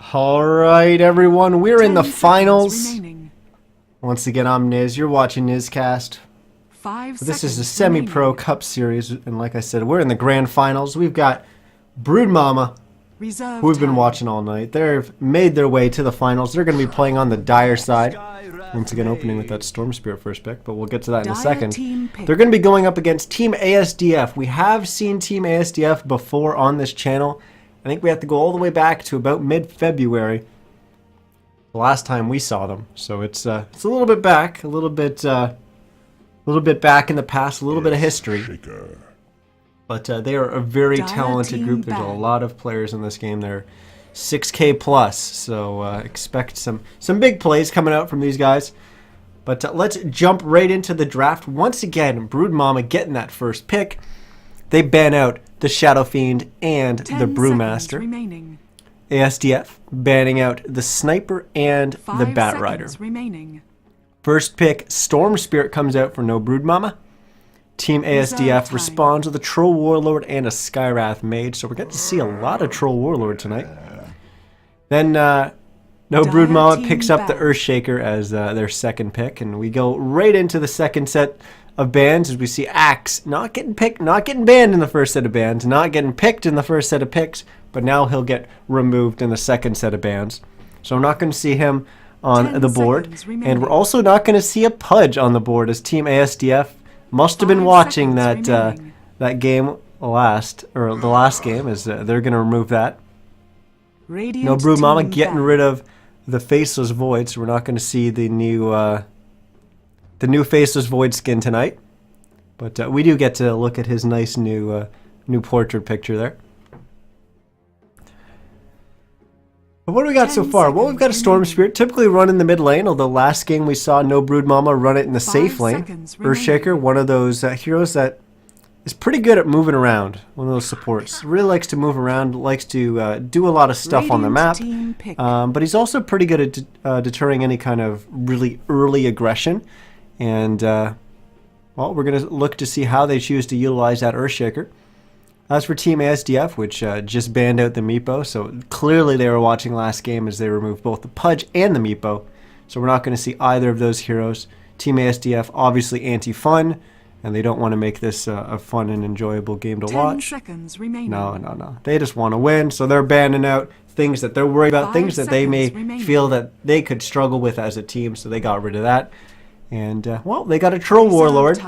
Alright everyone, we're in the finals. Once again, I'm Niz, you're watching NizCast. This is the Semi-Pro Cup Series, and like I said, we're in the grand finals. We've got Broodmama, who we've been watching all night. They've made their way to the finals. They're going to be playing on the Dire side. Once again, opening with that Storm Spirit first pick, but we'll get to that in a second. They're going to be going up against Team ASDF. We have seen Team ASDF before on this channel. I think we have to go all the way back to about mid-February, the last time we saw them. So it's a little bit back, a little bit back in the past, a little bit of history. But they are a very talented group. There's a lot of players in this game. They're 6K plus, so expect some big plays coming out from these guys. But let's jump right into the draft. Once again, Broodmama getting that first pick. They ban out the Shadow Fiend and the Brewmaster. ASDF banning out the Sniper and the Bat Rider. First pick, Storm Spirit comes out for no Broodmama. Team ASDF responds with a Troll Warlord and a Skywrath Mage, so we're getting to see a lot of Troll Warlord tonight. Then no Broodmama picks up the Earthshaker as their second pick, and we go right into the second set of bans as we see Axe not getting banned in the first set of bans, not getting picked in the first set of picks, but now he'll get removed in the second set of bans. So we're not going to see him on the board, and we're also not going to see a Pudge on the board as Team ASDF must have been watching that that game the last game, as they're going to remove that. No Broodmama getting rid of the Faceless Void, so we're not going to see the new Faceless Void skin tonight. But we do get to look at his nice new portrait picture there. But what do we got so far? Well, we've got a Storm Spirit, typically run in the mid lane, although last game we saw no Broodmama run it in the safe lane. Earthshaker, one of those heroes that is pretty good at moving around, one of those supports. Really likes to move around, likes to do a lot of stuff on the map, but he's also pretty good at deterring any kind of really early aggression. And, well, we're going to look to see how they choose to utilize that Earthshaker. As for Team ASDF, which just banned out the Meepo, so clearly they were watching last game as they removed both the Pudge and the Meepo. So we're not going to see either of those heroes. Team ASDF, obviously anti-fun, and they don't want to make this a fun and enjoyable game to watch. 10 seconds remaining. No. They just want to win, so they're banning out things that they're worried about, things that they may feel that they could struggle with as a team, so they got rid of that. And, well, they got a Troll Warlord.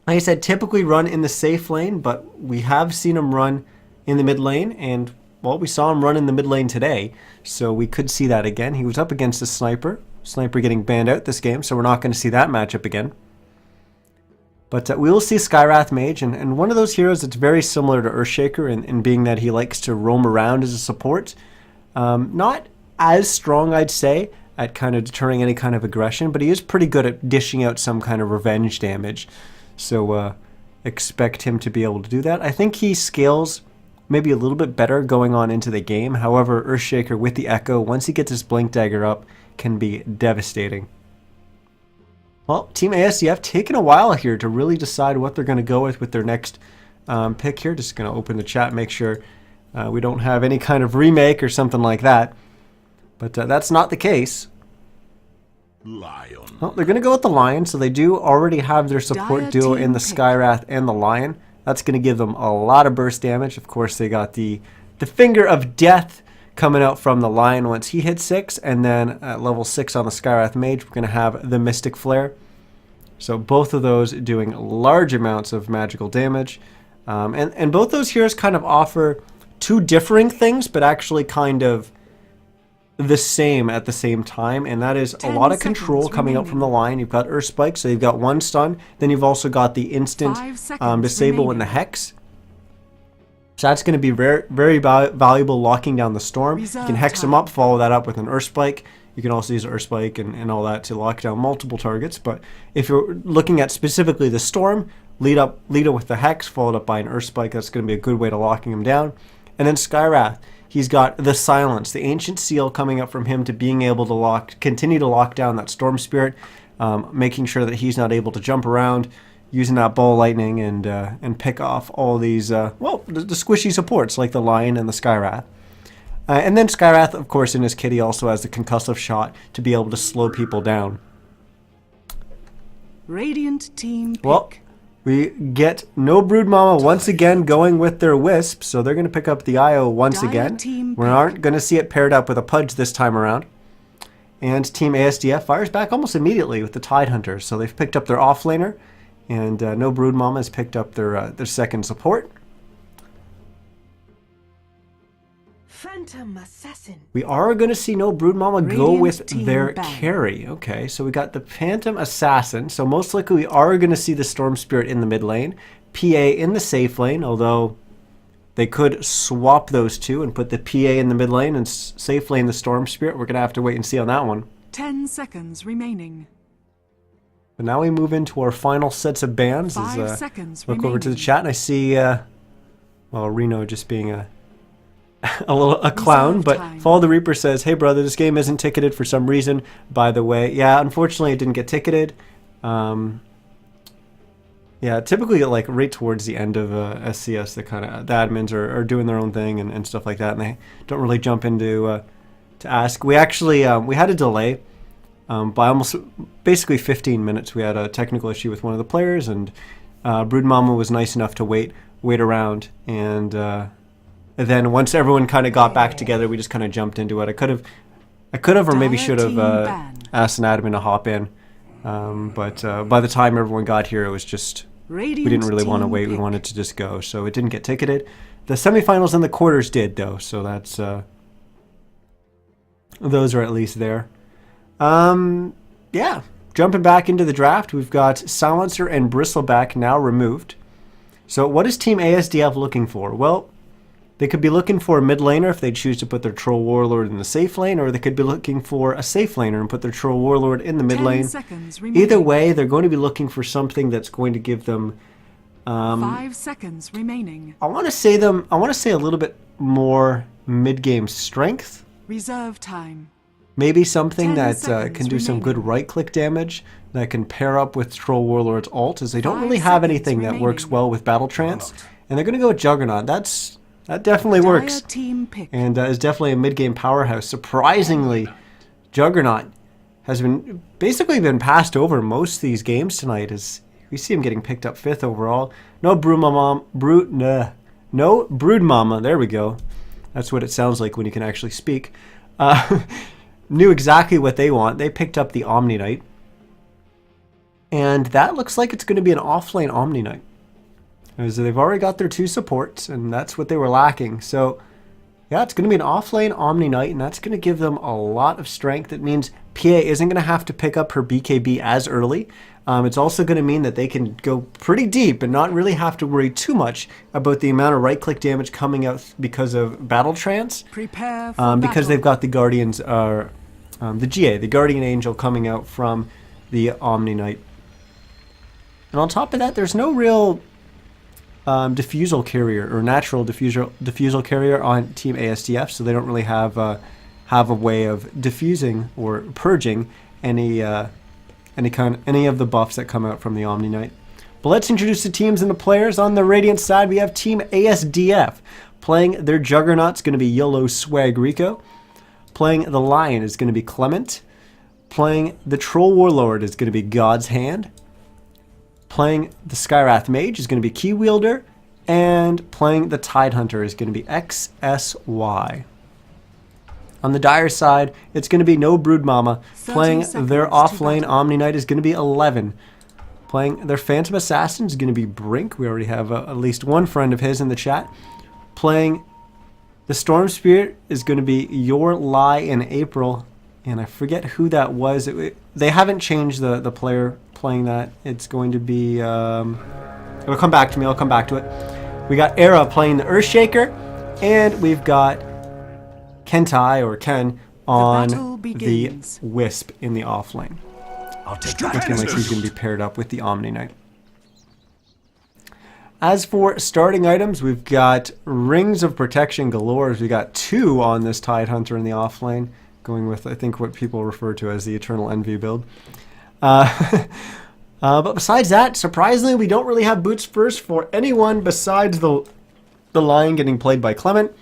Like I said, typically run in the safe lane, but we have seen him run in the mid lane, and, well, we saw him run in the mid lane today, so we could see that again. He was up against a Sniper. Sniper getting banned out this game, so we're not going to see that matchup again. But we will see Skywrath Mage, and one of those heroes that's very similar to Earthshaker in being that he likes to roam around as a support. Not as strong, I'd say, at kind of deterring any kind of aggression, but he is pretty good at dishing out some kind of revenge damage. So expect him to be able to do that. I think he scales maybe a little bit better going on into the game. However, Earthshaker with the Echo, once he gets his Blink Dagger up, can be devastating. Well, Team ASDF taking a while here to really decide what they're going to go with their next pick here. Just going to open the chat, make sure we don't have any kind of remake or something like that. But that's not the case. Lion. Well, they're going to go with the Lion, so they do already have their support duo in the Skywrath and the Lion. That's going to give them a lot of burst damage. Of course, they got the Finger of Death coming out from the Lion once he hits 6, and then at level 6 on the Skywrath Mage, we're going to have the Mystic Flare. So both of those doing large amounts of magical damage. And both those heroes kind of offer two differing things, but actually kind of the same at the same time, and that is a lot of control coming out from the line. You've got Earth Spike, so you've got one stun, then you've also got the instant disable in the Hex. So that's going to be very, very valuable locking down the Storm. You can Hex him up, follow that up with an Earth Spike. You can also use Earth Spike and all that to lock down multiple targets, but if you're looking at specifically the Storm, lead it with the Hex, followed up by an Earth Spike. That's going to be a good way to locking him down. And then Skywrath. He's got the Silence, the Ancient Seal coming up from him to being able to continue to lock down that Storm Spirit, making sure that he's not able to jump around, using that Ball Lightning and pick off all these, well, the squishy supports like the Lion and the Skywrath. And then Skywrath, of course, in his kit, he also has the concussive shot to be able to slow people down. Radiant team pick. Well, we get no Broodmama once again going with their Wisp, so they're going to pick up the IO once again. We aren't going to see it paired up with a Pudge this time around. And Team ASDF fires back almost immediately with the Tidehunter, so they've picked up their offlaner, and no Broodmama has picked up their second support. Phantom Assassin. We are going to see no Broodmama go Radiant with team their ban. carry. Okay, so we got the Phantom Assassin. So most likely we are going to see the Storm Spirit in the mid lane. PA in the safe lane, although they could swap those two and put the PA in the mid lane and safe lane the Storm Spirit. We're going to have to wait and see on that one. 10 seconds remaining. But now we move into our final sets of bans. 5 seconds look remaining. over to the chat and I see, well, Reno just being a clown, but Follow the Reaper says, "Hey brother, this game isn't ticketed for some reason, by the way." Yeah, unfortunately it didn't get ticketed. Yeah, typically like right towards the end of SCS, the admins are doing their own thing and stuff like that, and they don't really jump into to ask. We actually we had a delay by almost basically 15 minutes. We had a technical issue with one of the players, and Broodmama was nice enough to wait around, and then once everyone kind of got back together, we just kind of jumped into it. I could have, or maybe should have asked an admin to hop in, but by the time everyone got here, it was just we didn't really want to wait. We wanted to just go, so it didn't get ticketed. The semifinals and the quarters did, though, so that's those are at least there. Yeah, jumping back into the draft, we've got Silencer and Bristleback now removed. So what is Team ASDF looking for? Well, they could be looking for a mid laner if they choose to put their Troll Warlord in the safe lane, or they could be looking for a safe laner and put their Troll Warlord in the mid lane. Either way, they're going to be looking for something that's going to give them 5 seconds remaining. I want to say a little bit more mid-game strength. Reserve time. Maybe something 10 that seconds can do some good remaining. right-click damage that can pair up with Troll Warlord's ult, as they don't 5 really have seconds anything that works remaining. well with Battle Trance. And they're going to go with Juggernaut. That definitely works. Dire team pick. And is definitely a mid-game powerhouse. Surprisingly, Juggernaut has basically been passed over most of these games tonight, as we see him getting picked up 5th overall. No Broodmama. There we go. That's what it sounds like when you can actually speak. Knew exactly what they want. They picked up the Omni Knight. And that looks like it's going to be an offlane Omni Knight, as they've already got their 2 supports, and that's what they were lacking. So, yeah, it's going to be an offlane Omni Knight, and that's going to give them a lot of strength. It means PA isn't going to have to pick up her BKB as early. It's also going to mean that they can go pretty deep and not really have to worry too much about the amount of right-click damage coming out because of Battle Trance. Prepare for Because battle. they've got the Guardians, the GA, the Guardian Angel coming out from the Omni Knight. And on top of that, there's no real diffusal carrier or natural diffusal carrier on Team ASDF, so they don't really have a way of diffusing or purging any of the buffs that come out from the Omni Knight. But let's introduce the teams and the players. On the Radiant side, we have Team ASDF. Playing their Juggernaut's going to be YOLO Swag Rico. Playing the Lion is going to be Clement. Playing the Troll Warlord is going to be God's Hand. Playing the Skywrath Mage is going to be Key Wielder. And playing the Tidehunter is going to be XSY. On the Dire side, it's going to be no Broodmama. Playing their offlane Omni Knight is going to be 11. Playing their Phantom Assassin is going to be Brink. We already have at least one friend of his in the chat. Playing the Storm Spirit is going to be Your Lie in April. And I forget who that was. They haven't changed the player playing that. It's going to be... it'll come back to me. I'll come back to it. We got Era playing the Earthshaker. And we've got Kentai, or Ken, on the Wisp in the offlane. Looking like he's going to be paired up with the Omni Knight. As for starting items, we've got Rings of Protection galore. We got 2 on this Tidehunter in the offlane, going with, I think, what people refer to as the Eternal Envy build. But besides that, surprisingly, we don't really have boots first for anyone besides the Lion getting played by Clement.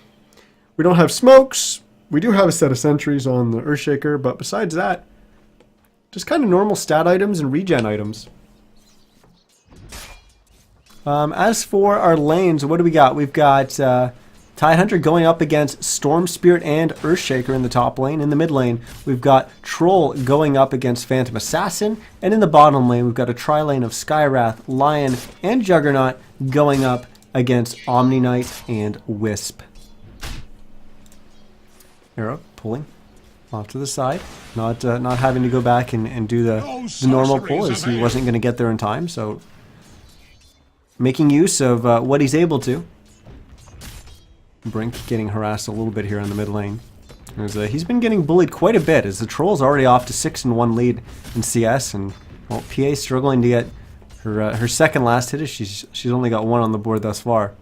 We don't have smokes. We do have a set of sentries on the Earthshaker, but besides that, just kind of normal stat items and regen items. As for our lanes, what do we got? We've got Tidehunter going up against Storm Spirit and Earthshaker in the top lane. In the mid lane, we've got Troll going up against Phantom Assassin. And in the bottom lane, we've got a tri-lane of Skywrath, Lion, and Juggernaut going up against Omni Knight and Wisp. Arrow pulling off to the side. Not having to go back and do the normal pull, as he wasn't going to get there in time. So making use of what he's able to. Brink getting harassed a little bit here in the mid lane. As, he's been getting bullied quite a bit, as the Troll's already off to 6-1 lead in CS, and well, PA struggling to get her second last hit. She's only got one on the board thus far.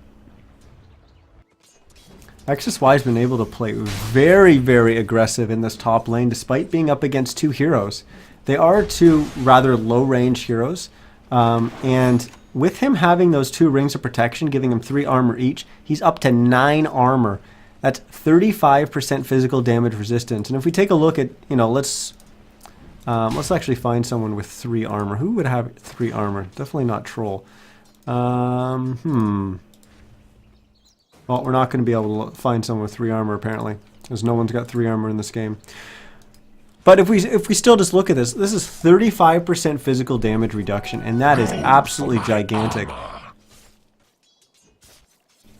XSY's been able to play very, very aggressive in this top lane, despite being up against two heroes. They are two rather low-range heroes, and with him having those 2 rings of protection, giving him 3 armor each, he's up to 9 armor. That's 35% physical damage resistance. And if we take a look at, let's actually find someone with 3 armor. Who would have 3 armor? Definitely not Troll. Well, we're not going to be able to find someone with 3 armor apparently, because no one's got 3 armor in this game. But if we still just look at this is 35% physical damage reduction, and that is absolutely gigantic.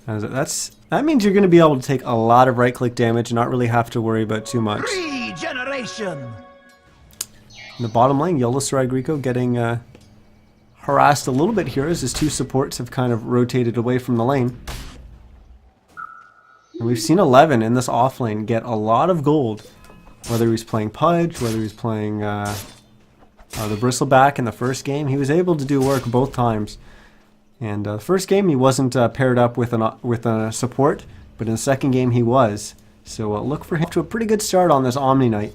That means you're going to be able to take a lot of right-click damage and not really have to worry about too much. Regeneration. In the bottom lane, Yellow Rico getting harassed a little bit here as his 2 supports have kind of rotated away from the lane. And we've seen 11 in this off lane get a lot of gold. Whether he's playing Pudge, whether he's playing the Bristleback in the first game, he was able to do work both times. And the first game he wasn't paired up with a support, but in the second game he was. So look for him to a pretty good start on this Omni Knight,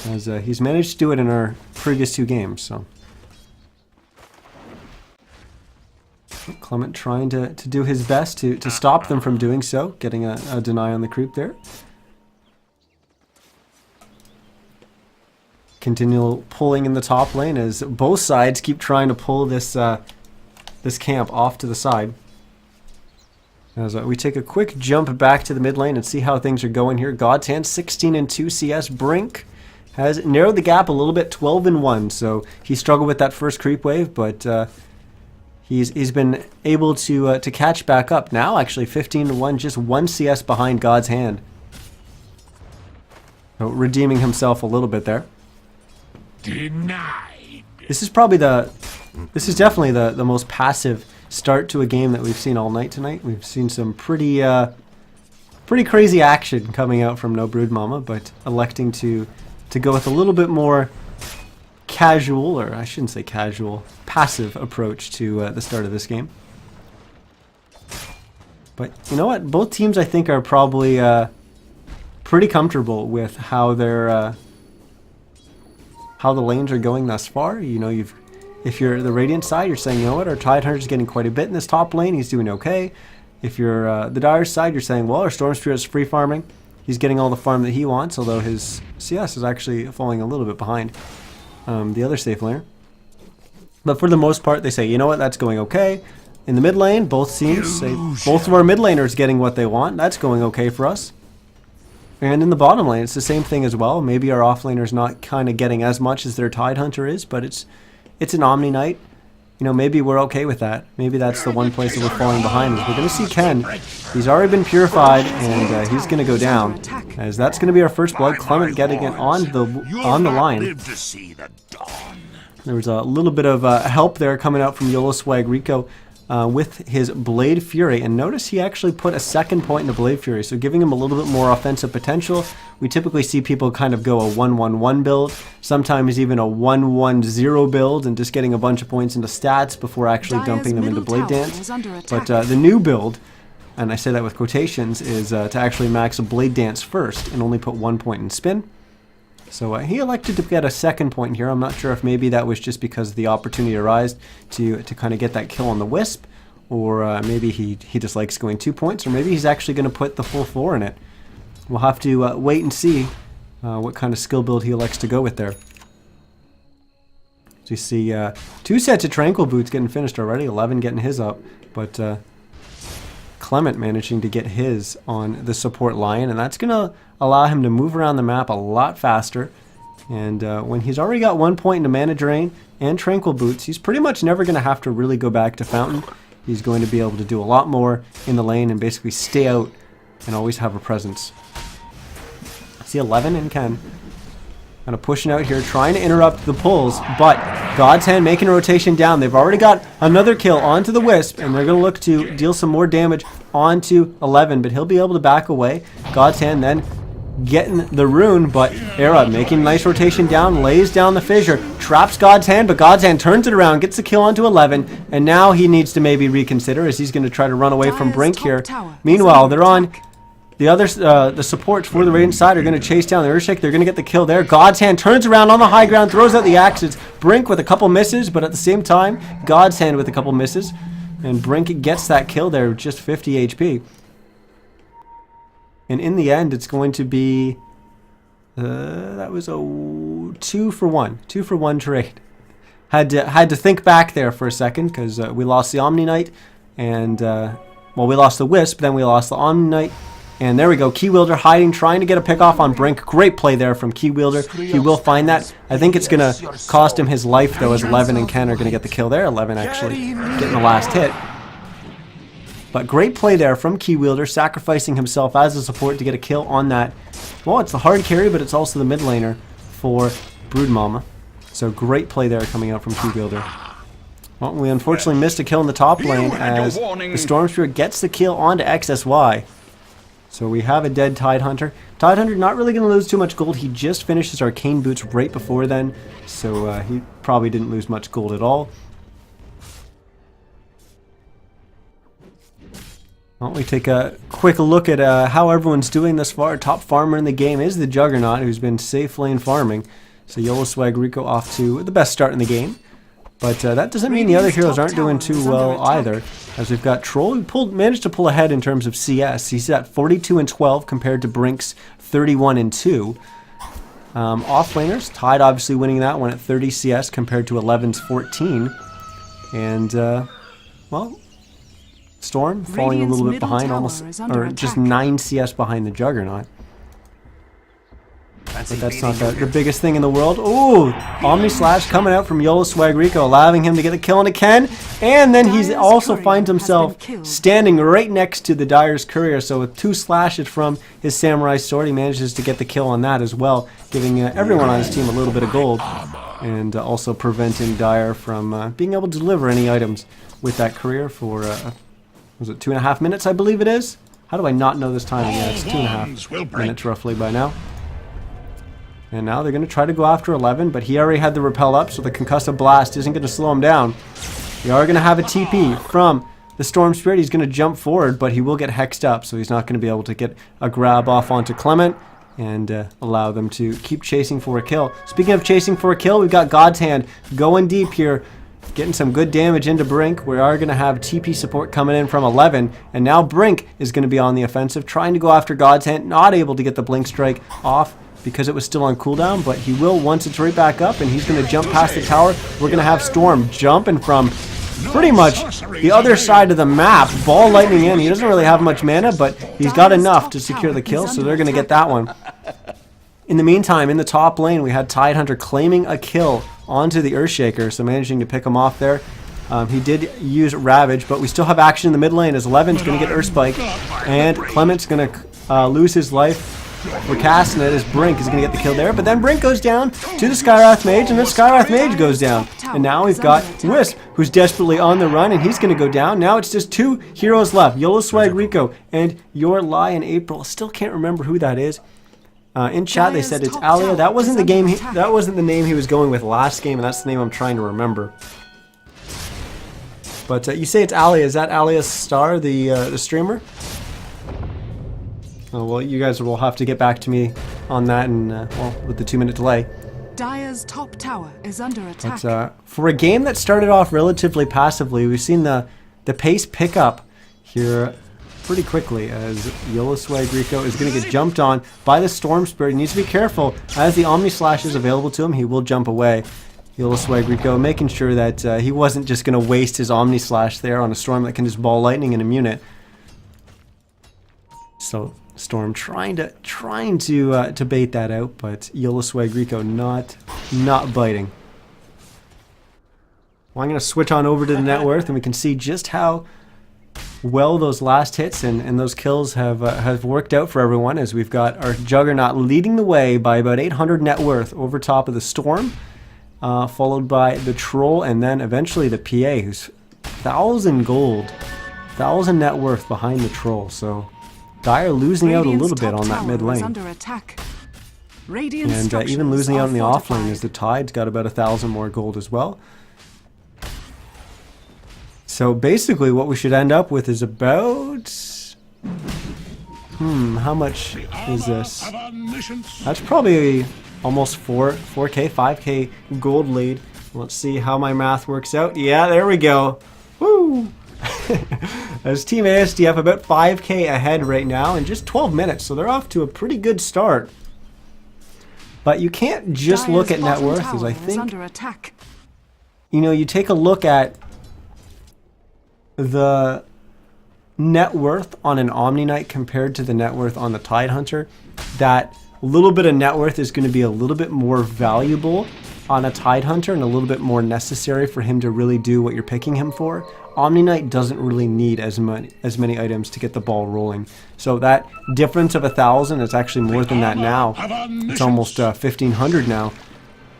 as he's managed to do it in our previous 2 games. So Clement trying to do his best to stop them from doing so, getting a deny on the creep there. Continual pulling in the top lane as both sides keep trying to pull this camp off to the side. As we take a quick jump back to the mid lane and see how things are going here. God's Hand 16-2 CS. Brink has narrowed the gap a little bit, 12-1. So he struggled with that first creep wave, but he's been able to catch back up. Now actually 15-1, just 1 CS behind God's Hand. So redeeming himself a little bit there. Denied. This is definitely the most passive start to a game that we've seen all night tonight. We've seen some pretty crazy action coming out from No Broodmama, but electing to go with a little bit more casual, or I shouldn't say casual, passive approach to the start of this game. But you know what? Both teams I think are probably pretty comfortable with how they're how the lanes are going thus far. If you're the Radiant side, you're saying, you know what, our Tidehunter's getting quite a bit in this top lane, he's doing okay. If you're the Dire side, you're saying, well, our Storm Spirit's free farming, he's getting all the farm that he wants, although his CS is actually falling a little bit behind the other safe laner. But for the most part, they say, you know what, that's going okay. In the mid lane, both teams say, both of our mid laners getting what they want, that's going okay for us. And in the bottom lane, it's the same thing as well. Maybe our offlaner's not kind of getting as much as their Tidehunter is, but it's an Omni Knight. Maybe we're okay with that. Maybe that's the one place that we're falling behind. We're going to see Ken. He's already been purified, and he's going to go down. As that's going to be our first blood. Clement getting it on the line. There was a little bit of help there coming out from Yolo Swag Rico with his Blade Fury, and notice he actually put a second point into Blade Fury, so giving him a little bit more offensive potential. We typically see people kind of go a 1-1-1 build, sometimes even a 1-1-0 build, and just getting a bunch of points into stats before actually dumping them into Blade Dance. But the new build, and I say that with quotations, is to actually max a Blade Dance first and only put 1 point in Spin. So he elected to get a second point here. I'm not sure if maybe that was just because the opportunity arose to kind of get that kill on the Wisp, or maybe he just likes going 2 points, or maybe he's actually going to put the full 4 in it. we'll have to wait and see what kind of skill build he elects to go with there. So you see 2 sets of Tranquil Boots getting finished already, 11 getting his up, but Clement managing to get his on the support line, and that's going to allow him to move around the map a lot faster. And when he's already got 1 point into Mana Drain and Tranquil Boots, he's pretty much never going to have to really go back to Fountain. He's going to be able to do a lot more in the lane and basically stay out and always have a presence. See 11 and Ken kind of pushing out here, trying to interrupt the pulls, but God's Hand making a rotation down. They've already got another kill onto the Wisp, and they're going to look to deal some more damage onto 11, but he'll be able to back away. God's Hand then getting the rune, but Era making a nice rotation down, lays down the fissure, traps God's Hand, but God's Hand turns it around, gets the kill onto 11, and now he needs to maybe reconsider as he's going to try to run away from Brink here. Meanwhile, they're on the other, the supports for the Radiant side are going to chase down the Earthshake. They're going to get the kill there. God's Hand turns around on the high ground, throws out the axes. Brink with a couple misses, but at the same time, God's Hand with a couple misses, and Brink gets that kill there with just 50 HP. And in the end, it's going to be, that was a 2-for-1 trade. Had to think back there for a second because we lost the Omni Knight, and well, we lost the Wisp, then we lost the Omni Knight, and there we go. Keywielder hiding, trying to get a pick off on Brink. Great play there from Keywielder. He will find that. I think it's going to cost him his life though, as 11 and Ken are going to get the kill there. 11 actually getting the last hit. But great play there from Keywielder, sacrificing himself as a support to get a kill on that. Well, it's the hard carry, but it's also the mid laner for Broodmama. So great play there coming out from Keywielder. Well, we unfortunately missed a kill in the top lane as the Storm Spirit gets the kill onto XSY. So we have a dead Tidehunter. Tidehunter not really going to lose too much gold. He just finished his Arcane Boots right before then, so he probably didn't lose much gold at all. Well, we take a quick look at how everyone's doing thus far. Top farmer in the game is the Juggernaut, who's been safe lane farming. So Yolo Swag Rico off to the best start in the game. But that doesn't mean the other heroes aren't doing too well either, as we've got Troll who managed to pull ahead in terms of CS. He's at 42 and 12 compared to Brink's 31 and 2. Offlaners, Tide obviously winning that one at 30 CS compared to 11's 14. And, well, Storm falling a little bit behind, almost, or just 9 CS behind the Juggernaut. But that's not the biggest thing in the world. Ooh, Omni Slash coming out from Yolo Swag Rico, allowing him to get the kill on Ken. And then he also finds himself standing right next to the Dire's Courier. So with 2 slashes from his Samurai Sword, he manages to get the kill on that as well, giving everyone on his team a little bit of gold. And also preventing Dire from being able to deliver any items with that Courier for, was it 2.5 minutes, I believe it is? How do I not know this timing? Yeah, it's 2.5 minutes roughly by now. And now they're going to try to go after 11, but he already had the repel up, so the Concussive Blast isn't going to slow him down. They are going to have a TP from the Storm Spirit. He's going to jump forward, but he will get hexed up, so he's not going to be able to get a grab off onto Clement and allow them to keep chasing for a kill. Speaking of chasing for a kill, we've got God's Hand going deep here, getting some good damage into Brink. We are going to have TP support coming in from 11, and now Brink is going to be on the offensive, trying to go after God's Hand, not able to get the Blink Strike off because it was still on cooldown, but he will once it's right back up, and he's going to jump past the tower. We're going to have Storm jumping from pretty much the other side of the map, ball lightning in. He doesn't really have much mana, but he's got enough to secure the kill, so they're going to get that one. In the meantime, in the top lane, we had Tidehunter claiming a kill onto the Earthshaker, so managing to pick him off there. He did use Ravage, but we still have action in the mid lane as 11's going to get Earthspike, and Clement's going to lose his life. We're casting it as Brink is going to get the kill there, but then Brink goes down to the Skywrath Mage, and then Skywrath Mage goes down. And now we've got Wisp, who's desperately on the run, and he's going to go down. Now it's just 2 heroes left, Yolo Swag Rico and Your Lion April. Still can't remember who that is. In chat they said it's Alia. That wasn't the game. That wasn't the name he was going with last game, and that's the name I'm trying to remember. But you say it's Alia. Is that Alia Star, the streamer? Oh, well, you guys will have to get back to me on that, and well, with the 2-minute delay. Dire's top tower is under attack. But, for a game that started off relatively passively, we've seen the pace pick up here pretty quickly as Yellow Swag Rico is going to get jumped on by the Storm Spirit. He needs to be careful. As the Omni Slash is available to him, he will jump away. Yellow Swag Rico making sure that he wasn't just going to waste his Omni Slash there on a Storm that can just ball lightning and immune it. So Storm trying to bait that out, but Yellow Swag Rico not biting. Well, I'm going to switch on over to the net worth, and we can see just how well those last hits and those kills have worked out for everyone, as we've got our Juggernaut leading the way by about 800 net worth over top of the Storm, followed by the Troll, and then eventually the PA, who's 1,000 gold, 1,000 net worth behind the Troll. So Dire losing out a little bit on that mid lane, and even losing out in the off lane as the Tide's got about 1,000 more gold as well. So basically what we should end up with is about... how much is this? That's probably almost 4k, 5k gold lead. Let's see how my math works out. Yeah, there we go. Woo! As Team ASDF about 5k ahead right now in just 12 minutes, so they're off to a pretty good start. But you can't just look at net worth, as I think, you know, you take a look at the net worth on an Omni Knight compared to the net worth on the Tidehunter. That little bit of net worth is going to be a little bit more valuable on a Tidehunter and a little bit more necessary for him to really do what you're picking him for. Omni Knight doesn't really need as many items to get the ball rolling. So that difference of 1,000, it's actually more than that now. It's almost 1,500 now.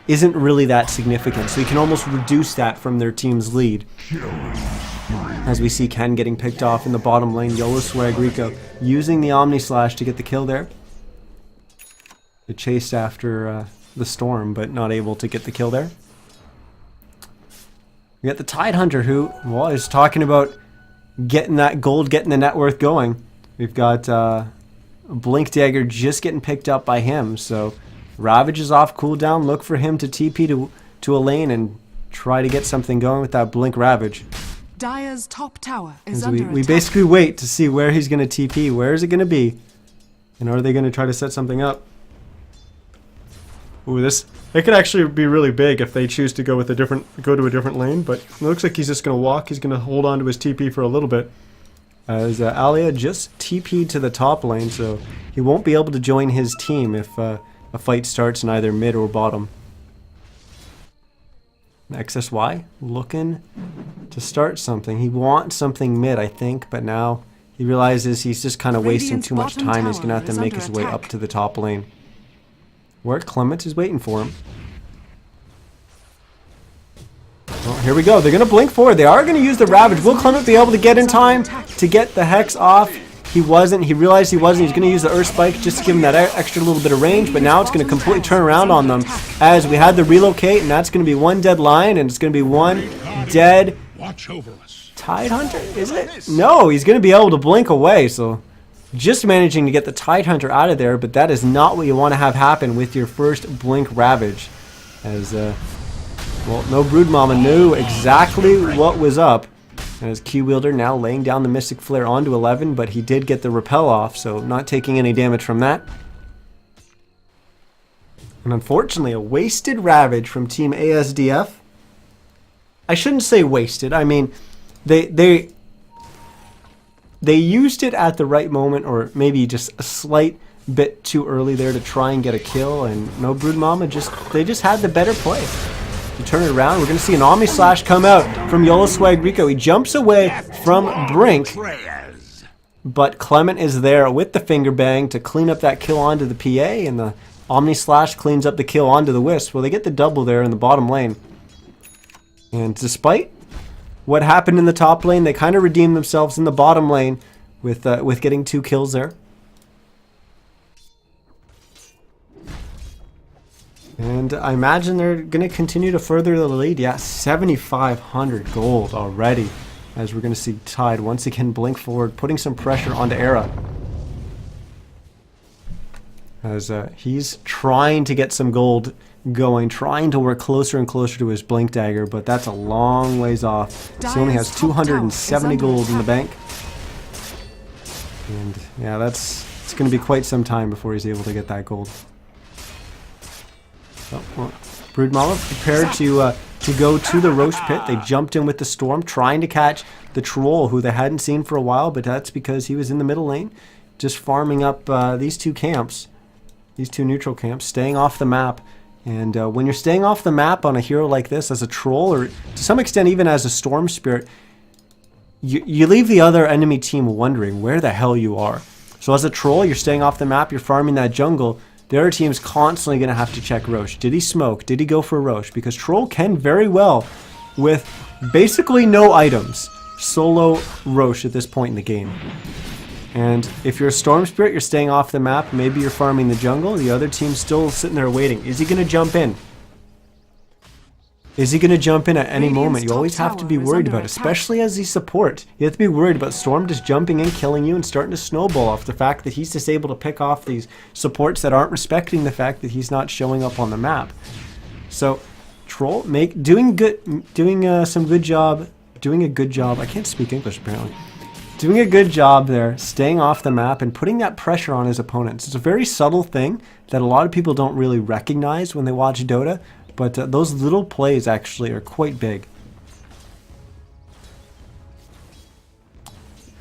Isn't really that significant. So you can almost reduce that from their team's lead. As we see Ken getting picked off in the bottom lane, Yellow Swag Rico using the Omni Slash to get the kill there. It chased after the Storm, but not able to get the kill there. We got the Tidehunter, who, well, is talking about getting that gold, getting the net worth going. We've got Blink Dagger just getting picked up by him, so Ravage is off cooldown. Look for him to TP to a lane and try to get something going with that Blink Ravage. Dire's top tower is under attack. We basically wait to see where he's going to TP. Where is it going to be? And are they going to try to set something up? Ooh, it could actually be really big if they choose to go to a different lane, but it looks like he's just going to walk. He's going to hold on to his TP for a little bit. As Alia just TP'd to the top lane, so he won't be able to join his team if a fight starts in either mid or bottom. XSY looking to start something. He wants something mid, I think, but now he realizes he's just kind of wasting too much time. He's going to have to make his way up to the top lane, where Clement is waiting for him. Well, here we go. They're going to blink forward. They are going to use the Ravage. Will Clement be able to get in time to get the Hex off? He wasn't. He realized he wasn't. He's going to use the Earth Spike just to give him that extra little bit of range, but now it's going to completely turn around on them, as we had the relocate, and that's going to be one dead lion, and it's going to be one dead Tidehunter, is it? No, he's going to be able to blink away, so just managing to get the Tidehunter out of there, but that is not what you want to have happen with your first Blink Ravage. As, well, no Broodmama knew exactly what was up. As Q-Wielder now laying down the Mystic Flare onto 11, but he did get the repel off, so not taking any damage from that. And unfortunately, a wasted Ravage from Team ASDF. I shouldn't say wasted. I mean, they used it at the right moment, or maybe just a slight bit too early there to try and get a kill, and no Broodmama, they just had the better play. To turn it around, we're going to see an Omni Slash come out from Yellow Swag Rico. He jumps away from Brink, but Clement is there with the Finger Bang to clean up that kill onto the PA, and the Omni Slash cleans up the kill onto the Wisp. Well, they get the double there in the bottom lane. And despite what happened in the top lane, they kind of redeemed themselves in the bottom lane with getting 2 kills there. And I imagine they're going to continue to further the lead. Yeah, 7,500 gold already, as we're going to see Tide once again blink forward, putting some pressure onto Era. As he's trying to get some gold going, trying to work closer and closer to his Blink Dagger, but that's a long ways off. So he only has 270 gold in the bank. And yeah, it's going to be quite some time before he's able to get that gold. Oh, well, Broodmama prepared to go to the Roche pit. They jumped in with the Storm, trying to catch the Troll, who they hadn't seen for a while, but that's because he was in the middle lane, just farming up these two camps, these two neutral camps, staying off the map. And when you're staying off the map on a hero like this, as a Troll, or to some extent even as a Storm Spirit, you leave the other enemy team wondering where the hell you are. So as a Troll, you're staying off the map, you're farming that jungle. The other team's constantly going to have to check Roche. Did he smoke? Did he go for Roche? Because Troll can very well, with basically no items, solo Roche at this point in the game. And if you're a Storm Spirit, you're staying off the map. Maybe you're farming the jungle. The other team's still sitting there waiting. Is he going to jump in? Is he going to jump in at any moment? You always have to be worried about it, especially as a support. You have to be worried about Storm just jumping in, killing you, and starting to snowball off the fact that he's just able to pick off these supports that aren't respecting the fact that he's not showing up on the map. So, Troll doing a good job. I can't speak English apparently. Doing a good job there, staying off the map and putting that pressure on his opponents. It's a very subtle thing that a lot of people don't really recognize when they watch Dota. But those little plays actually are quite big.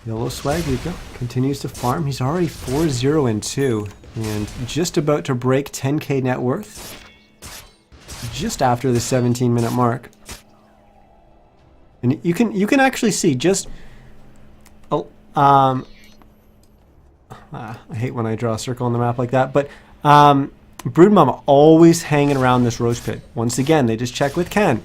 Yellow Swag Rico continues to farm. He's already 4-0-2 and just about to break 10k net worth. Just after the 17-minute mark. And you can actually see just I hate when I draw a circle on the map like that, but Broodmama always hanging around this Roche pit. Once again, they just check with Ken.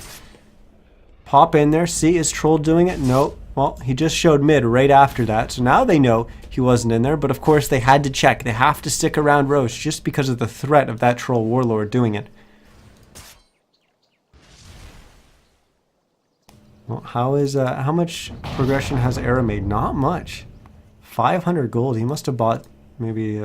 Pop in there. See, is Troll doing it? No. Well, he just showed mid right after that. So now they know he wasn't in there. But of course, they had to check. They have to stick around Roche just because of the threat of that Troll Warlord doing it. Well, how much progression has Era made? Not much. 500 gold. He must have bought maybe...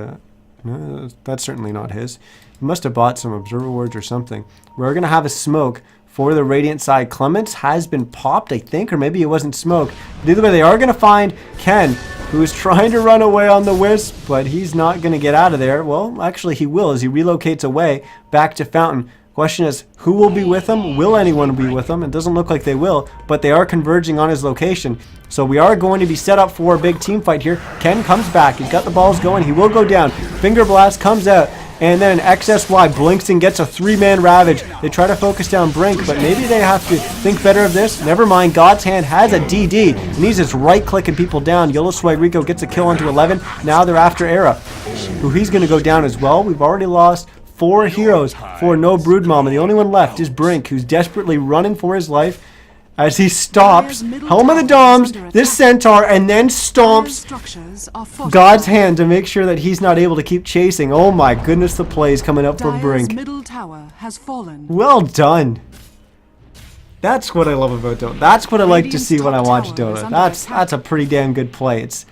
no, that's certainly not his. He must have bought some observer wards or something. We're going to have a smoke for the Radiant side. Clements has been popped, I think, or maybe it wasn't smoke. But either way, they are going to find Ken, who is trying to run away on the Wisp, but he's not going to get out of there. Well, actually, he will as he relocates away back to Fountain. Question is, who will be with him? Will anyone be with him? It doesn't look like they will, but they are converging on his location. So we are going to be set up for a big team fight here. Ken comes back. He's got the balls going. He will go down. Finger Blast comes out. And then XSY blinks and gets a 3-man Ravage. They try to focus down Brink, but maybe they have to think better of this. Never mind. God's Hand has a DD, and he's just right-clicking people down. Yellow Swag Rico gets a kill onto 11. Now they're after Era, who he's going to go down as well. We've already lost 4 heroes for no Broodmama. The only one left is Brink, who's desperately running for his life as he stops Helm of the Doms, this Centaur, and then stomps God's Hand to make sure that he's not able to keep chasing. Oh my goodness, the plays coming up for Brink. Middle tower has fallen. Well done. That's what I love about Dota. That's what I like to see when I watch Dota. That's a pretty damn good play. It's,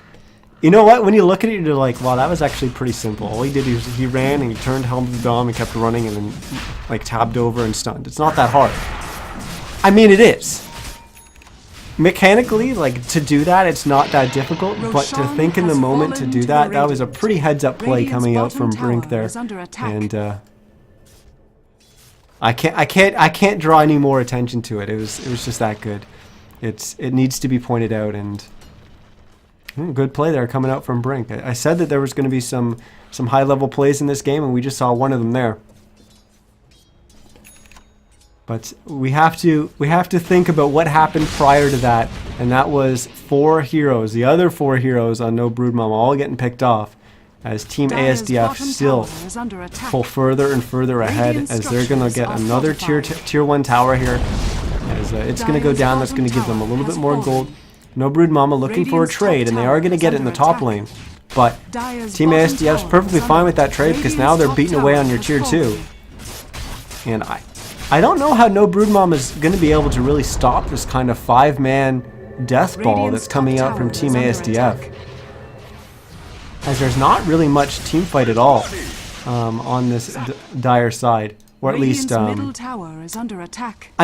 you know what, when you look at it, you're like, wow, that was actually pretty simple. All he did is he ran and he turned Helm of the Dom and kept running and then like tabbed over and stunned. It's not that hard. I mean, it is. Mechanically, like, to do that, it's not that difficult, but to think in the moment to do that, that was a pretty heads-up play coming out from Brink there. And I can't draw any more attention to it. It was just that good. It needs to be pointed out, and good play there coming out from Brink. I said that there was going to be some high-level plays in this game, and we just saw one of them there. But we have to think about what happened prior to that, and that was 4 heroes. The other 4 heroes on No Broodmama all getting picked off as Team ASDF still pull further and further ahead as they're going to get another tier 1 tower here. As it's going to go down, that's going to give them a little bit more gold. No Broodmama looking for a trade, and they are going to get it in the top lane. But Team ASDF's perfectly fine with that trade because now they're beating away on your tier 2. And I don't know how No Broodmama is going to be able to really stop this kind of 5-man death ball that's coming out from Team ASDF. As there's not really much team fight at all on this dire side. Or at least, I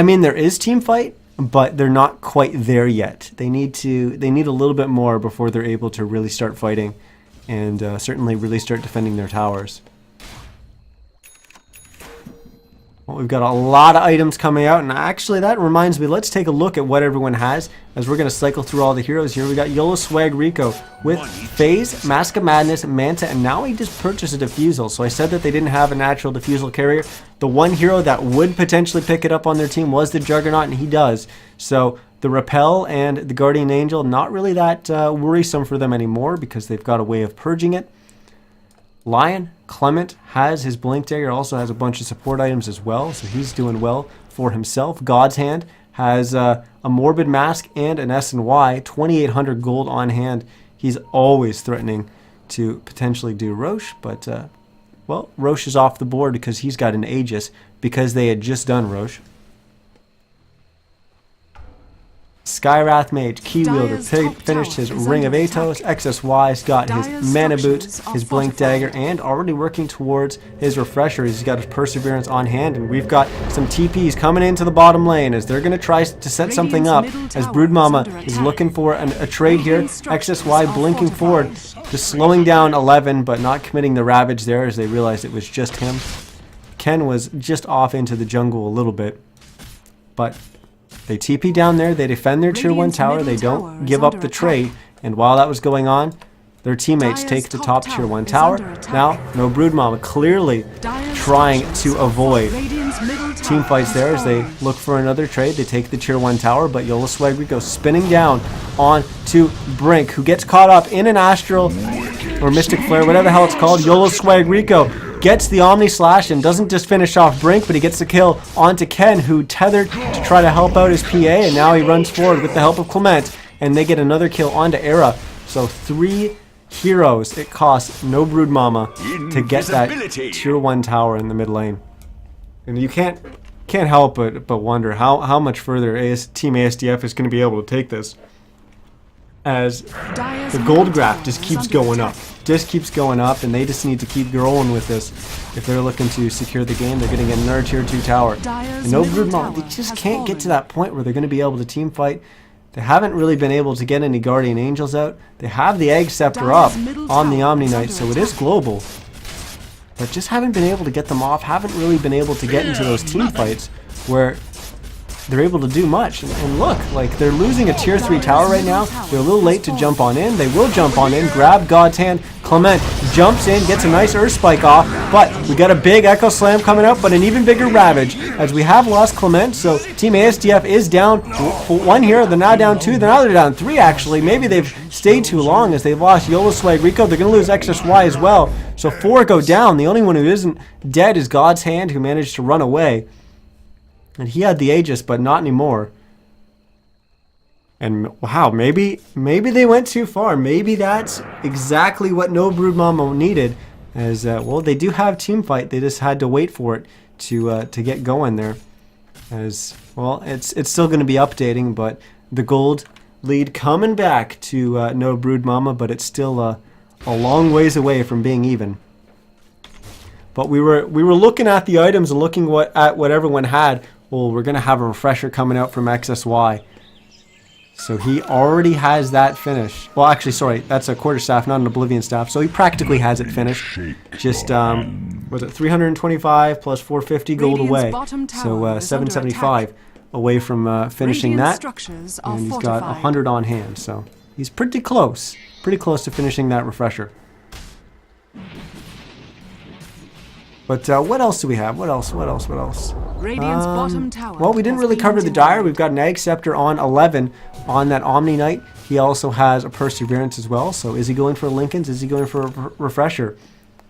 mean, there is team fight, but they're not quite there yet. They need a little bit more before they're able to really start fighting. and certainly really start defending their towers. Well, we've got a lot of items coming out, and actually that reminds me, let's take a look at what everyone has as we're going to cycle through all the heroes here. We got Yola Swag Rico with Phase, Mask of Madness, Manta, and now he just purchased a Diffusal. So I said that they didn't have a natural Diffusal carrier. The one hero that would potentially pick it up on their team was the Juggernaut, and he does. So the Repel and the Guardian Angel, not really that worrisome for them anymore because they've got a way of purging it. Lion, Clement has his Blink Dagger, also has a bunch of support items as well, so he's doing well for himself. God's Hand has a Morbid Mask and an S&Y, 2,800 gold on hand. He's always threatening to potentially do Roche, but, well, Roche is off the board because he's got an Aegis, because they had just done Roche. Skywrath Mage, Key Wielder, finished his Ring of Atos. XSY's got his Mana Boots, his Blink Dagger, and already working towards his Refresher. He's got his Perseverance on hand, and we've got some TPs coming into the bottom lane as they're going to try to set something up as Broodmama is looking for a trade here. XSY blinking forward, just slowing down 11, but not committing the Ravage there as they realized it was just him. Ken was just off into the jungle a little bit, but they TP down there, they defend their tier 1 tower, they don't give up the trade, and while that was going on, their teammates take the top tier 1 tower. Now, no Broodmama, clearly trying to avoid team fights there as they look for another trade. They take the tier 1 tower, but Yola Swag Rico spinning down on to Brink, who gets caught up in an Astral or Mystic Flare, whatever the hell it's called. Yola Swag Rico gets the Omni Slash and doesn't just finish off Brink, but he gets the kill onto Ken, who tethered to try to help out his PA, and now he runs forward with the help of Clement, and they get another kill onto Era. So 3 heroes it costs no Broodmama to get that tier 1 tower in the mid lane. And you can't help but wonder how much further Team ASDF is going to be able to take this, as the gold graph just keeps going up. Just keeps going up, and they just need to keep growing with this. If they're looking to secure the game, they're going to get another tier 2 tower. And no Broodmama, they just can't get to that point where they're going to be able to team fight. They haven't really been able to get any Guardian Angels out. They have the Egg Scepter up on the Omni Knight, so it is global. But just haven't been able to get them off, haven't really been able to get into those team fights where they're able to do much. And look, like, they're losing a tier 3 tower right now. They're a little late to jump on in. They will jump on in, grab God's Hand. Clement jumps in, gets a nice Earth Spike off, but we got a big Echo Slam coming up, but an even bigger Ravage as we have lost Clement. So Team ASDF is down 1 here. They're now down 2. Now they're down 3, actually. Maybe they've stayed too long as they've lost Yola Swag Rico. They're going to lose XSY as well. So 4 go down. The only one who isn't dead is God's Hand, who managed to run away. And he had the Aegis, but not anymore. And wow, maybe they went too far. Maybe that's exactly what no Broodmama needed. As well, they do have team fight. They just had to wait for it to get going there. As well, it's still going to be updating, but the gold lead coming back to no Broodmama, but it's still a long ways away from being even. But we were looking at the items and looking at what everyone had. Well, we're going to have a refresher coming out from XSY. So he already has that finished. Well, actually, sorry, that's a quarterstaff, not an Oblivion staff. So he practically has it finished. Just, was it 325 plus 450 gold away. So 775 away from finishing that. And he's got 100 on hand. So he's pretty close to finishing that refresher. But what else do we have? What else? Radiant's bottom tower. Well, we didn't really cover the Dire. We've got an Egg Scepter on 11 on that Omni Knight. He also has a Perseverance as well. So is he going for Lincoln's? Is he going for a Refresher?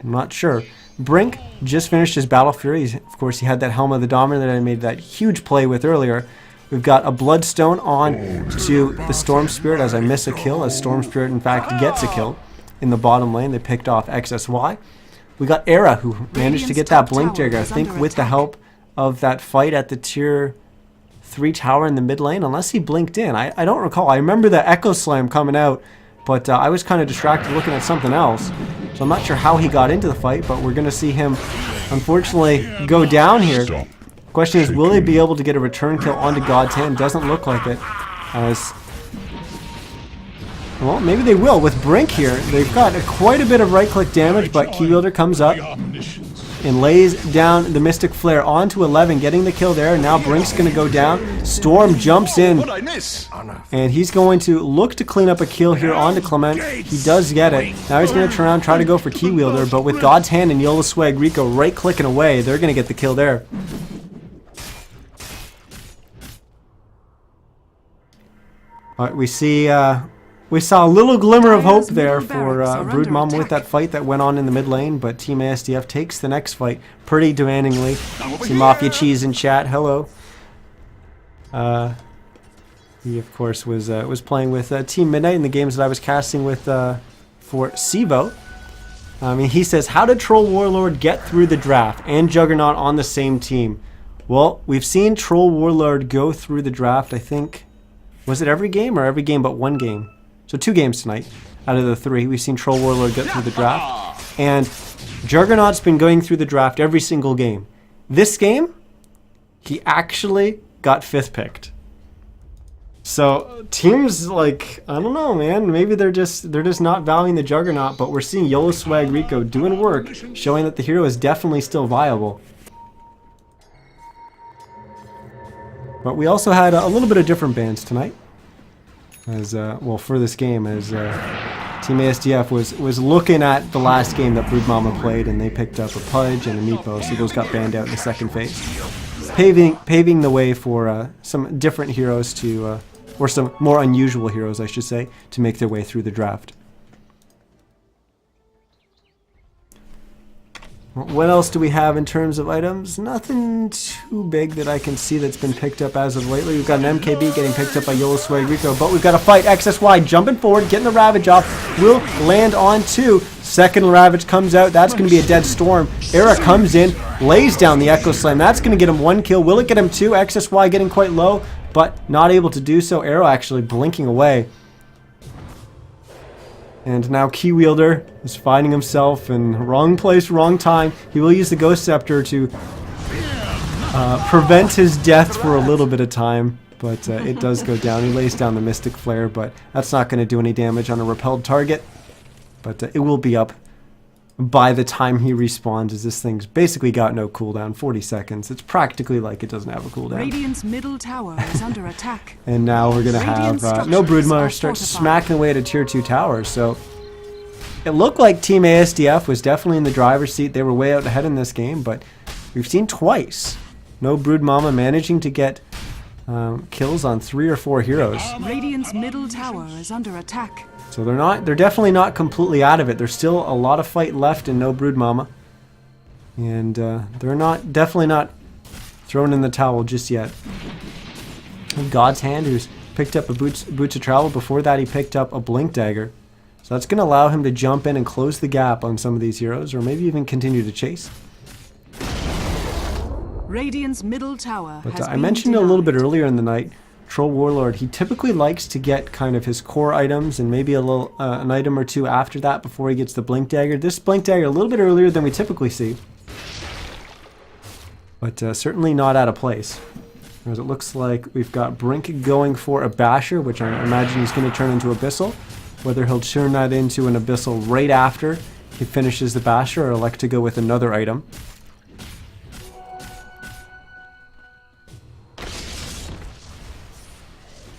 I'm not sure. Brink just finished his Battle Fury. Of course, he had that Helm of the Dominator that I made that huge play with earlier. We've got a Bloodstone on to the Storm Spirit as I miss a kill, as Storm Spirit in fact gets a kill in the bottom lane. They picked off XSY. We got Era, who managed to get that Blink Dagger, I think with the help of that fight at the tier 3 tower in the mid lane, unless he blinked in. I don't recall. I remember the Echo Slam coming out, but I was kind of distracted looking at something else. So I'm not sure how he got into the fight, but we're going to see him, unfortunately, go down here. Question is, will they be able to get a return kill onto God's Hand? Doesn't look like it, as Well, maybe they will with Brink here. They've got quite a bit of right-click damage, but Keywielder comes up and lays down the Mystic Flare onto 11, getting the kill there. Now Brink's going to go down. Storm jumps in, and he's going to look to clean up a kill here onto Clement. He does get it. Now he's going to turn around, try to go for Keywielder, but with God's Hand and Yola Swag Rico right-clicking away, they're going to get the kill there. All right, we saw a little glimmer of hope there for Broodmama with that fight that went on in the mid lane, but Team ASDF takes the next fight pretty demandingly. See Mafia Cheese in chat, hello. He of course was playing with Team Midnight in the games that I was casting with for Sivo. I mean, he says, how did Troll Warlord get through the draft and Juggernaut on the same team? Well, we've seen Troll Warlord go through the draft, I think, was it every game or every game but one game? So 2 games tonight out of the 3. We've seen Troll Warlord get through the draft. And Juggernaut's been going through the draft every single game. This game, he actually got 5th picked. So teams like, I don't know, man. Maybe they're just not valuing the Juggernaut, but we're seeing Yola Swag Rico doing work, showing that the hero is definitely still viable. But we also had a little bit of different bans tonight. As well, for this game, as Team ASDF was looking at the last game that Broodmama played, and they picked up a Pudge and a Meatball, so those got banned out in the second phase, paving the way for some different heroes to, or some more unusual heroes, I should say, to make their way through the draft. What else do we have in terms of items? Nothing too big that I can see that's been picked up as of lately. We've got an MKB getting picked up by Yola Swag Rico, but we've got a fight. XSY jumping forward, getting the Ravage off. Will land on 2. Second Ravage comes out. That's going to be a dead Storm. Era comes in, lays down the Echo Slam. That's going to get him 1 kill. Will it get him 2? XSY getting quite low, but not able to do so. Arrow actually blinking away. And now Keywielder is finding himself in wrong place, wrong time. He will use the Ghost Scepter to prevent his death for a little bit of time. But it does go down. He lays down the Mystic Flare, but that's not going to do any damage on a repelled target. But it will be up by the time he respawns, as this thing's basically got no cooldown, 40 seconds. It's practically like it doesn't have a cooldown. Radiant's middle tower is under attack. And now we're going to have no Broodmama start smacking away at a tier 2 tower. So it looked like Team ASDF was definitely in the driver's seat. They were way out ahead in this game, but we've seen twice no Broodmama managing to get kills on 3 or 4 heroes. Radiant's middle tower is under attack. So they're definitely not completely out of it. There's still a lot of fight left and no Broodmama. And they're definitely not thrown in the towel just yet. And God's Hand, who's picked up a Boots of Travel. Before that, he picked up a Blink Dagger. So that's going to allow him to jump in and close the gap on some of these heroes, or maybe even continue to chase. Radiant's middle tower But has I mentioned been a little bit denied. earlier in the night, Troll Warlord, he typically likes to get kind of his core items and maybe an item or 2 after that before he gets the Blink Dagger. This Blink Dagger a little bit earlier than we typically see. But certainly not out of place. As it looks like we've got Brink going for a Basher, which I imagine he's going to turn into Abyssal. Whether he'll turn that into an Abyssal right after he finishes the Basher or elect to go with another item.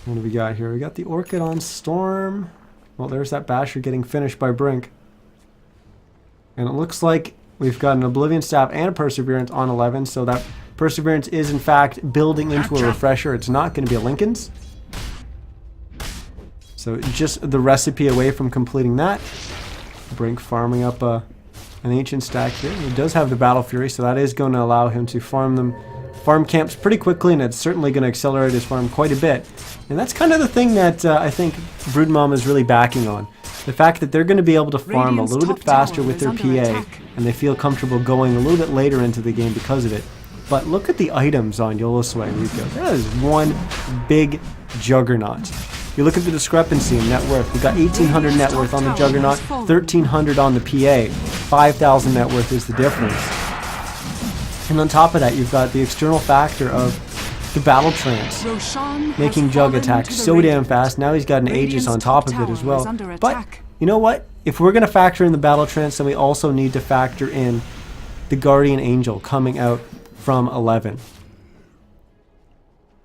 What do we got here? We got the Orchid on Storm. Well, there's that Basher getting finished by Brink. And it looks like we've got an Oblivion Staff and a Perseverance on 11, so that Perseverance is in fact building into a Refresher. It's not going to be a Lincoln's. So just the recipe away from completing that. Brink farming up an Ancient stack here. He does have the Battle Fury, so that is going to allow him to farm camps pretty quickly, and it's certainly going to accelerate his farm quite a bit. And that's kind of the thing that I think Broodmama is really backing on. The fact that they're going to be able to farm a little bit faster with their PA, and they feel comfortable going a little bit later into the game because of it. But look at the items on Yola Swag Rico. That is one big juggernaut. You look at the discrepancy in net worth. We've got 1,800 net worth on the Juggernaut, 1,300 on the PA. 5,000 net worth is the difference. And on top of that, you've got the external factor of the battle trance, Roshan has making Jug fallen attack to the so damn Radiant. fast. Now he's got an Aegis Radiant's on top of top it as tower well. is under But attack. you know what? If we're going to factor in the battle trance, then we also need to factor in the Guardian Angel coming out from 11.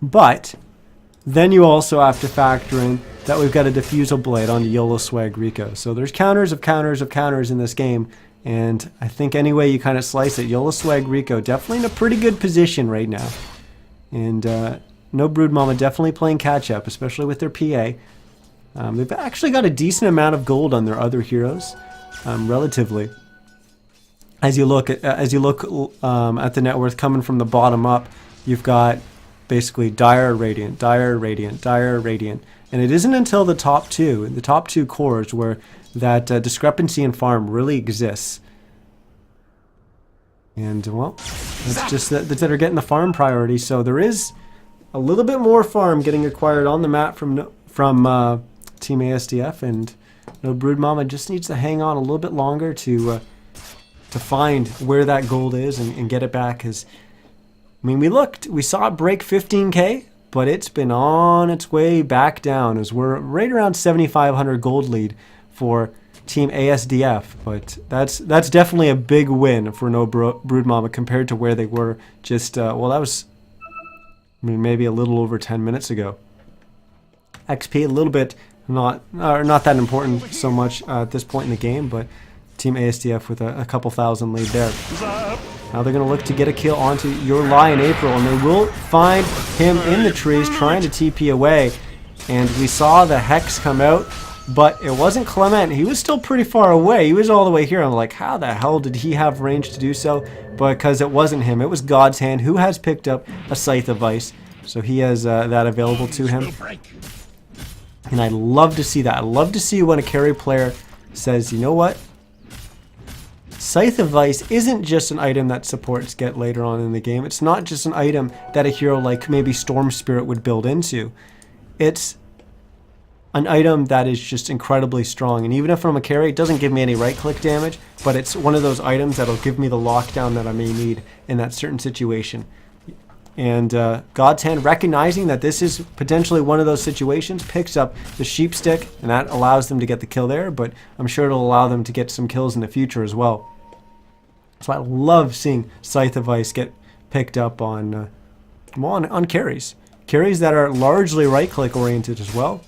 But then you also have to factor in that we've got a Diffusal Blade on the YOLO Swag Rico. So there's counters of counters of counters in this game. And I think any way you kind of slice it, YOLO Swag Rico definitely in a pretty good position right now. And no Broodmama definitely playing catch up, especially with their PA. They've actually got a decent amount of gold on their other heroes, relatively. As you look at the net worth coming from the bottom up, you've got basically Dire Radiant, Dire Radiant, Dire Radiant, and it isn't until the top two cores, where that discrepancy in farm really exists. And well, that's just that they're getting the farm priority. So there is a little bit more farm getting acquired on the map from Team ASDF, and no Broodmama just needs to hang on a little bit longer to find where that gold is and get it back. Because I mean, we saw it break 15k, but it's been on its way back down as we're right around 7,500 gold lead for Team ASDF. But that's definitely a big win for no Broodmama compared to where they were just well, that was, I mean, maybe a little over 10 minutes ago. XP a little bit not that important so much at this point in the game, but Team ASDF with a couple thousand lead there. Now they're going to look to get a kill onto your Lion April, and they will find him in the trees trying to TP away. And we saw the Hex come out, but it wasn't Clement. He was still pretty far away. He was all the way here. I'm like, how the hell did he have range to do so? Because it wasn't him. It was God's Hand, who has picked up a Scythe of Ice. So he has that available to him. And I love to see that. I love to see when a carry player says, you know what? Scythe of Ice isn't just an item that supports get later on in the game. It's not just an item that a hero like maybe Storm Spirit would build into. It's an item that is just incredibly strong. And even if I'm a carry, it doesn't give me any right-click damage, but it's one of those items that'll give me the lockdown that I may need in that certain situation. And God's Hand, recognizing that this is potentially one of those situations, picks up the Sheep Stick, and that allows them to get the kill there, but I'm sure it'll allow them to get some kills in the future as well. So I love seeing Scythe of Ice get picked up on carries. Carries that are largely right-click oriented as well.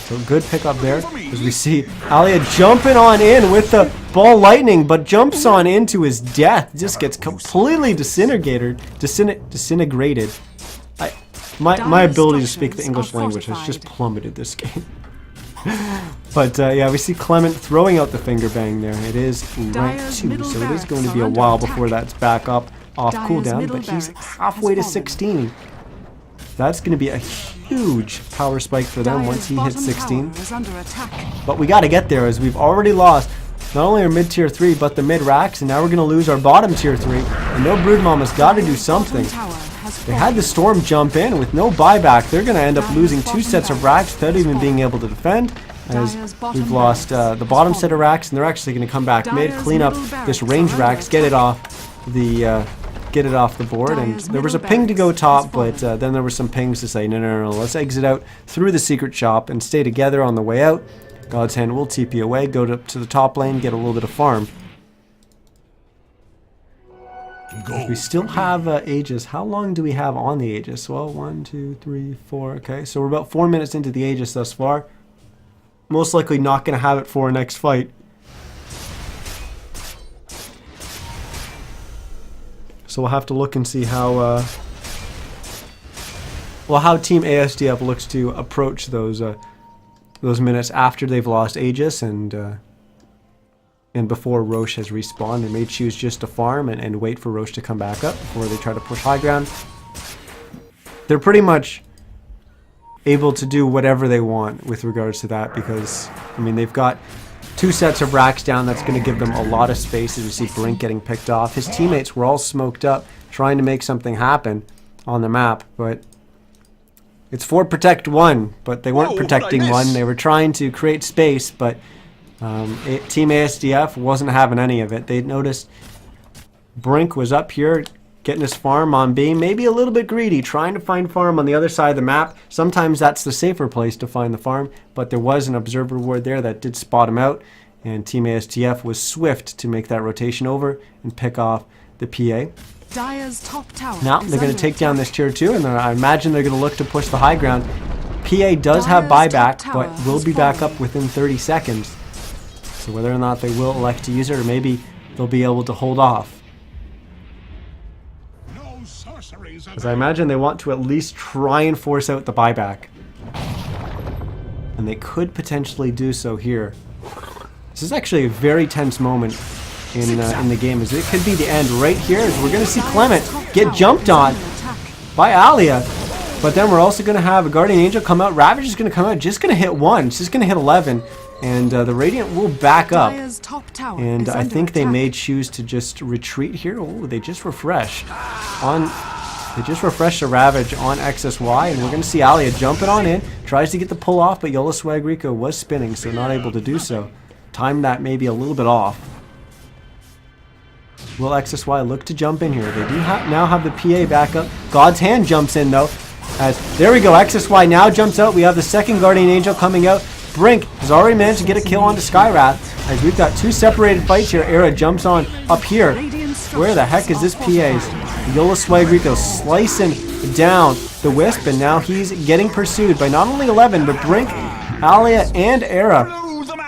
So good pickup there, as we see Alia jumping on in with the ball lightning, but jumps on into his death. Just gets completely disintegrated. My ability to speak the English language has just plummeted this game. But yeah, we see Clement throwing out the finger bang there. It is rank 2, so it is going to be a while before that's back up off cooldown, but he's halfway to 16. That's going to be a huge power spike for them once he hits 16. But we got to get there, as we've already lost not only our mid tier 3, but the mid racks, and now we're going to lose our bottom tier 3. And no Broodmama's got to do something. They had the Storm jump in with no buyback. They're going to end up losing 2 sets of racks without even being able to defend, as we've lost the bottom set of racks, and they're actually going to come back mid, clean up this range racks, get it off the board. And there was a ping to go top, but then there were some pings to say, no, let's exit out through the secret shop and stay together on the way out. God's Hand will TP away, go to the top lane, get a little bit of farm. We still have Aegis. How long do we have on the Aegis? Well, 1, 2, 3, 4. Okay, so we're about 4 minutes into the Aegis thus far. Most likely not going to have it for our next fight. So we'll have to look and see how Team ASDF looks to approach those minutes after they've lost Aegis and before Roche has respawned. They may choose just to farm and wait for Roche to come back up before they try to push high ground. They're pretty much able to do whatever they want with regards to that, because I mean, they've got 2 sets of racks down. That's going to give them a lot of space. As you see Brink getting picked off, his teammates were all smoked up trying to make something happen on the map, but it's for protect 1, but they weren't protecting 1. They were trying to create space, but Team ASDF wasn't having any of it. They noticed Brink was up here getting his farm on B, maybe a little bit greedy, trying to find farm on the other side of the map. Sometimes that's the safer place to find the farm, but there was an observer ward there that did spot him out, and Team ASDF was swift to make that rotation over and pick off the PA. Dire's top tower Now they're going to take down this tier 2, and I imagine they're going to look to push the high ground. PA does have buyback, but will be back up within 30 seconds. So whether or not they will elect to use it, or maybe they'll be able to hold off. Because I imagine they want to at least try and force out the buyback. And they could potentially do so here. This is actually a very tense moment in the game, as it could be the end right here, as we're going to see Clement get jumped on by Alia. But then we're also going to have a Guardian Angel come out. Ravage is going to come out, just going to hit 1. It's just going to hit 11. And the Radiant will back up. And I think they may choose to just retreat here. Oh, they just refresh. They just refreshed the Ravage on XSY. And we're going to see Alia jumping on in. Tries to get the pull off, but Yola Swagrico was spinning, so not able to do so. Timed that maybe a little bit off. Will XSY look to jump in here? They do now have the PA back up. God's Hand jumps in though. There we go, XSY now jumps out. We have the second Guardian Angel coming out. Brink has already managed to get a kill onto Skywrath, as we've got 2 separated fights here. Era jumps on up here. Where the heck is this PA's? Yola Swagrico slicing down the Wisp, and now he's getting pursued by not only 11, but Brink, Alia, and Era.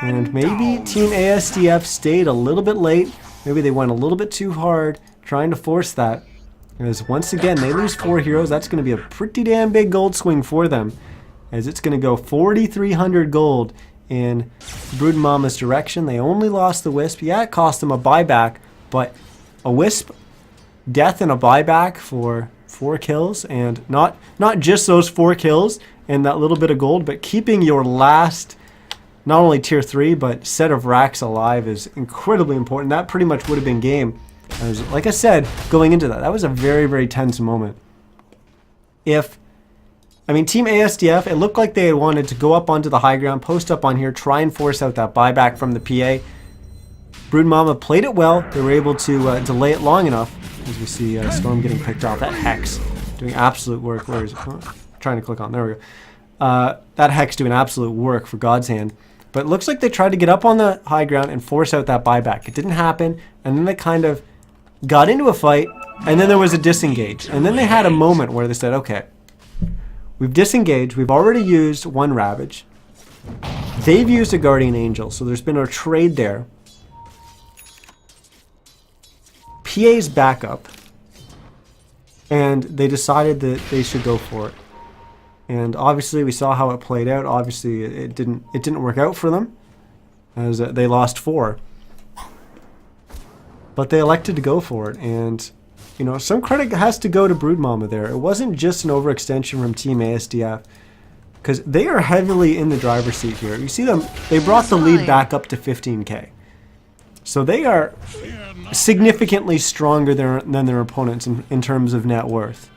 And maybe Team ASDF stayed a little bit late. Maybe they went a little bit too hard trying to force that. As once again, they lose 4 heroes. That's going to be a pretty damn big gold swing for them. As it's going to go 4,300 gold in Broodmama's direction. They only lost the Wisp. Yeah, it cost them a buyback, but a Wisp death and a buyback for 4 kills. And not just those 4 kills and that little bit of gold, but keeping your last, not only tier 3, but set of racks alive is incredibly important. That pretty much would have been game. As, like I said, going into that was a very, very tense moment. Team ASDF, it looked like they had wanted to go up onto the high ground, post up on here, try and force out that buyback from the PA. Broodmama played it well. They were able to delay it long enough. As we see Storm getting picked off. That Hex doing absolute work. Where is it? Oh, trying to click on. There we go. That Hex doing absolute work for God's Hand. But it looks like they tried to get up on the high ground and force out that buyback. It didn't happen, and then they kind of got into a fight, and then there was a disengage. And then they had a moment where they said, okay, we've disengaged, we've already used 1 Ravage. They've used a Guardian Angel, so there's been a trade there. PA's backup, and they decided that they should go for it. And obviously we saw how it played out. Obviously it didn't work out for them, as they lost 4. But they elected to go for it, and you know, some credit has to go to Broodmama there. It wasn't just an overextension from Team ASDF, because they are heavily in the driver's seat here. You see them, they brought the lead back up to 15k. So they are significantly stronger than their opponents in terms of net worth.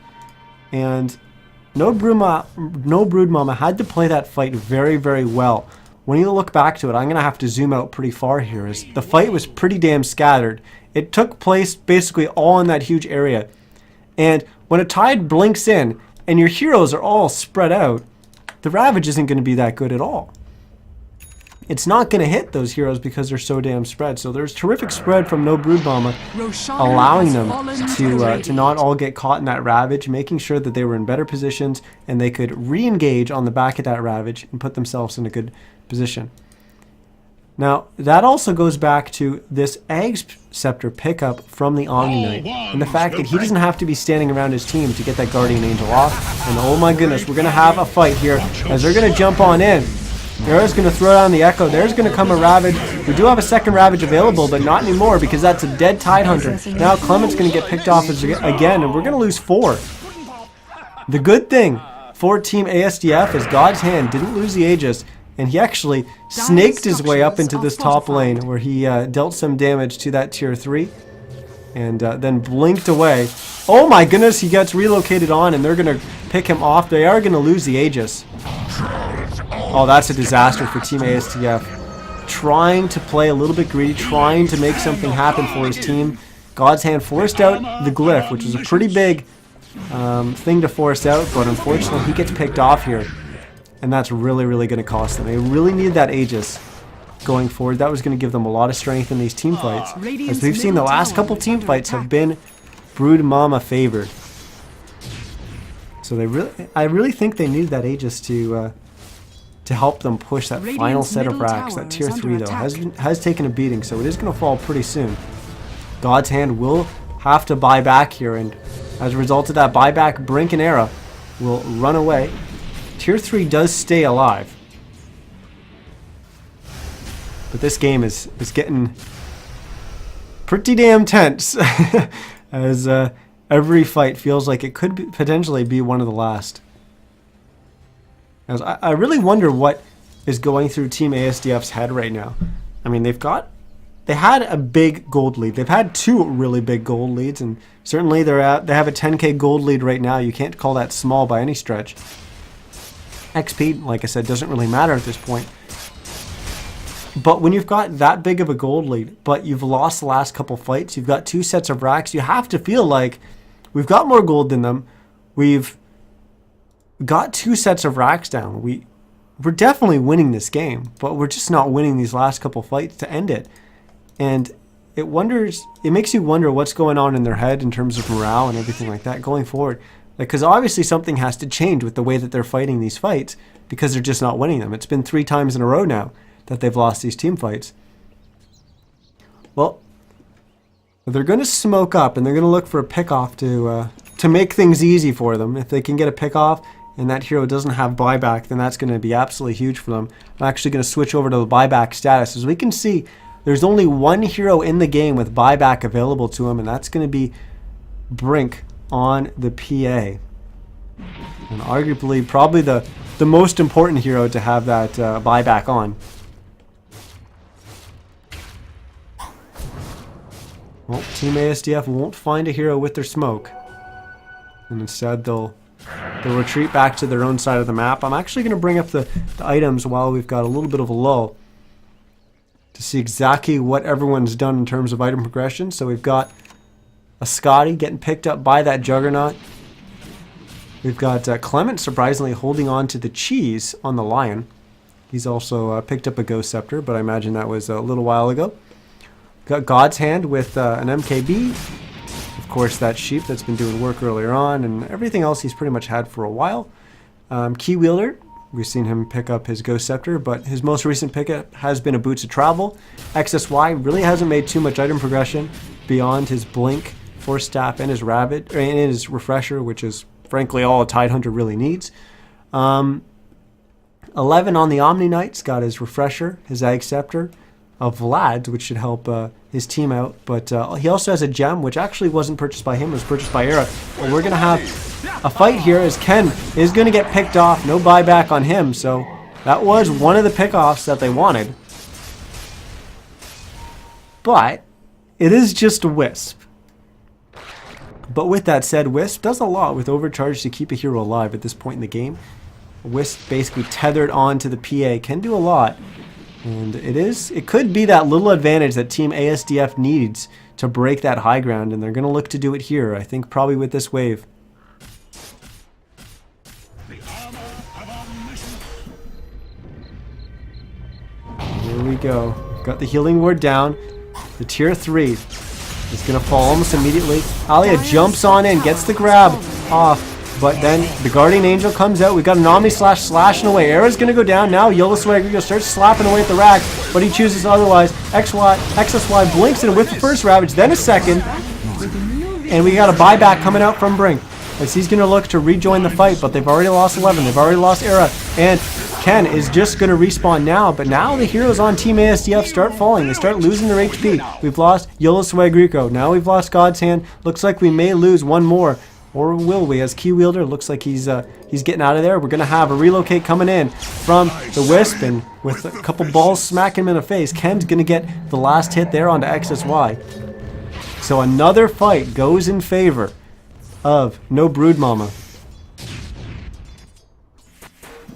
And No Broodmama had to play that fight very, very well. When you look back to it, I'm going to have to zoom out pretty far here. As the fight was pretty damn scattered. It took place basically all in that huge area. And when a tide blinks in and your heroes are all spread out, the Ravage isn't going to be that good at all. It's not going to hit those heroes because they're so damn spread. So there's terrific spread from No Broodmama, allowing them to not all get caught in that Ravage, making sure that they were in better positions and they could re-engage on the back of that Ravage and put themselves in a good position. Now, that also goes back to this Aegis Scepter pickup from the Omni Knight, and the fact that he doesn't have to be standing around his team to get that Guardian Angel off. And oh my goodness, we're going to have a fight here as they're going to jump on in. Era's going to throw down the Echo. There's going to come a Ravage. We do have a second Ravage available, but not anymore because that's a dead Tidehunter. Now Clement's going to get picked off again, and we're going to lose 4. The good thing for Team ASDF is God's Hand didn't lose the Aegis, and he actually snaked his way up into this top lane where he dealt some damage to that tier 3 and then blinked away. Oh my goodness, he gets relocated on and they're going to pick him off. They are going to lose the Aegis. Oh, that's a disaster for Team ASDF. Trying to play a little bit greedy, trying to make something happen for his team. God's Hand forced out the glyph, which was a pretty big thing to force out, but unfortunately he gets picked off here. And that's really, really going to cost them. They really need that Aegis going forward. That was going to give them a lot of strength in these team fights. As we've seen, the last couple team fights have been Broodmama favored. So I really think they need that Aegis to help them push that final set of racks. That tier 3 though has taken a beating, so it is going to fall pretty soon. God's Hand will have to buy back here, and as a result of that buyback, Brink and Era will run away. Tier 3 does stay alive. But this game is getting pretty damn tense as every fight feels like it could potentially be one of the last. As I really wonder what is going through Team ASDF's head right now. I mean, they had a big gold lead. They've had 2 really big gold leads, and certainly they have a 10k gold lead right now. You can't call that small by any stretch. XP, like I said, doesn't really matter at this point. But when you've got that big of a gold lead, but you've lost the last couple fights, you've got 2 sets of racks, you have to feel like we've got more gold than them. We've got 2 sets of racks down. We're definitely winning this game, but we're just not winning these last couple fights to end it. And it makes you wonder what's going on in their head in terms of morale and everything like that going forward. Because obviously something has to change with the way that they're fighting these fights, because they're just not winning them. It's been 3 times in a row now that they've lost these team fights. Well, they're going to smoke up, and they're going to look for a pick-off to make things easy for them. If they can get a pick-off and that hero doesn't have buyback, then that's going to be absolutely huge for them. I'm actually going to switch over to the buyback status. As we can see, there's only 1 hero in the game with buyback available to him, and that's going to be Brink on the PA. And arguably probably the most important hero to have that buyback on. Well, Team ASDF won't find a hero with their smoke, and instead they'll retreat back to their own side of the map. I'm actually going to bring up the items while we've got a little bit of a lull to see exactly what everyone's done in terms of item progression. So we've got a Scotty getting picked up by that Juggernaut. We've got Clement surprisingly holding on to the cheese on the Lion. He's also picked up a Ghost Scepter, but I imagine that was a little while ago. Got God's Hand with an MKB. Of course, that Sheep that's been doing work earlier on, and everything else he's pretty much had for a while. Key Wielder, we've seen him pick up his Ghost Scepter, but his most recent pickup has been a Boots of Travel. XSY really hasn't made too much item progression beyond his Blink, Force Staff, and his Rabbit, and his Refresher, which is frankly all a Tidehunter really needs. 11 on the Omni Knights, got his Refresher, his Ag Scepter, of Vlad's, which should help his team out. But he also has a gem, which actually wasn't purchased by him, it was purchased by Era. But we're going to have a fight here as Ken is going to get picked off. No buyback on him, so that was one of the pickoffs that they wanted. But it is just a Wisp. But with that said, Wisp does a lot with Overcharge to keep a hero alive at this point in the game. Wisp basically tethered onto the PA can do a lot. And it could be that little advantage that Team ASDF needs to break that high ground, and they're going to look to do it here, I think probably with this wave. Here we go. Got the healing ward down. The tier 3 is going to fall almost immediately. Alia jumps on in, gets the grab off. But then the Guardian Angel comes out. We've got an Omni Slash slashing away. Era's going to go down. Now Yoloswagrigo starts slapping away at the rack, but he chooses otherwise. XSY blinks in with the first Ravage, then a second. And we got a buyback coming out from Brink as he's going to look to rejoin the fight, but they've already lost 11. They've already lost Era. And Ken is just going to respawn now, but now the heroes on Team ASDF start falling. They start losing their HP. We've lost Yoloswagrigo. Now we've lost God's Hand. Looks like we may lose one more. Or will we? As Key Wielder looks like he's getting out of there. We're going to have a relocate coming in from the Wisp, and with a couple balls smacking him in the face, Ken's going to get the last hit there onto XSY. So another fight goes in favor of no Broodmama.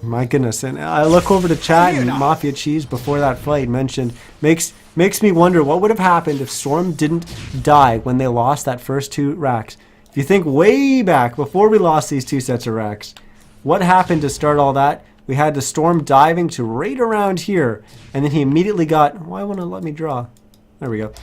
My goodness. And I look over to chat, and Mafia Cheese before that fight mentioned, makes makes me wonder what would have happened if Storm didn't die when they lost that first 2 racks. If you think way back before we lost these 2 sets of racks, what happened to start all that? We had the Storm diving to right around here, and then he immediately got... Why won't it let me draw? There we go.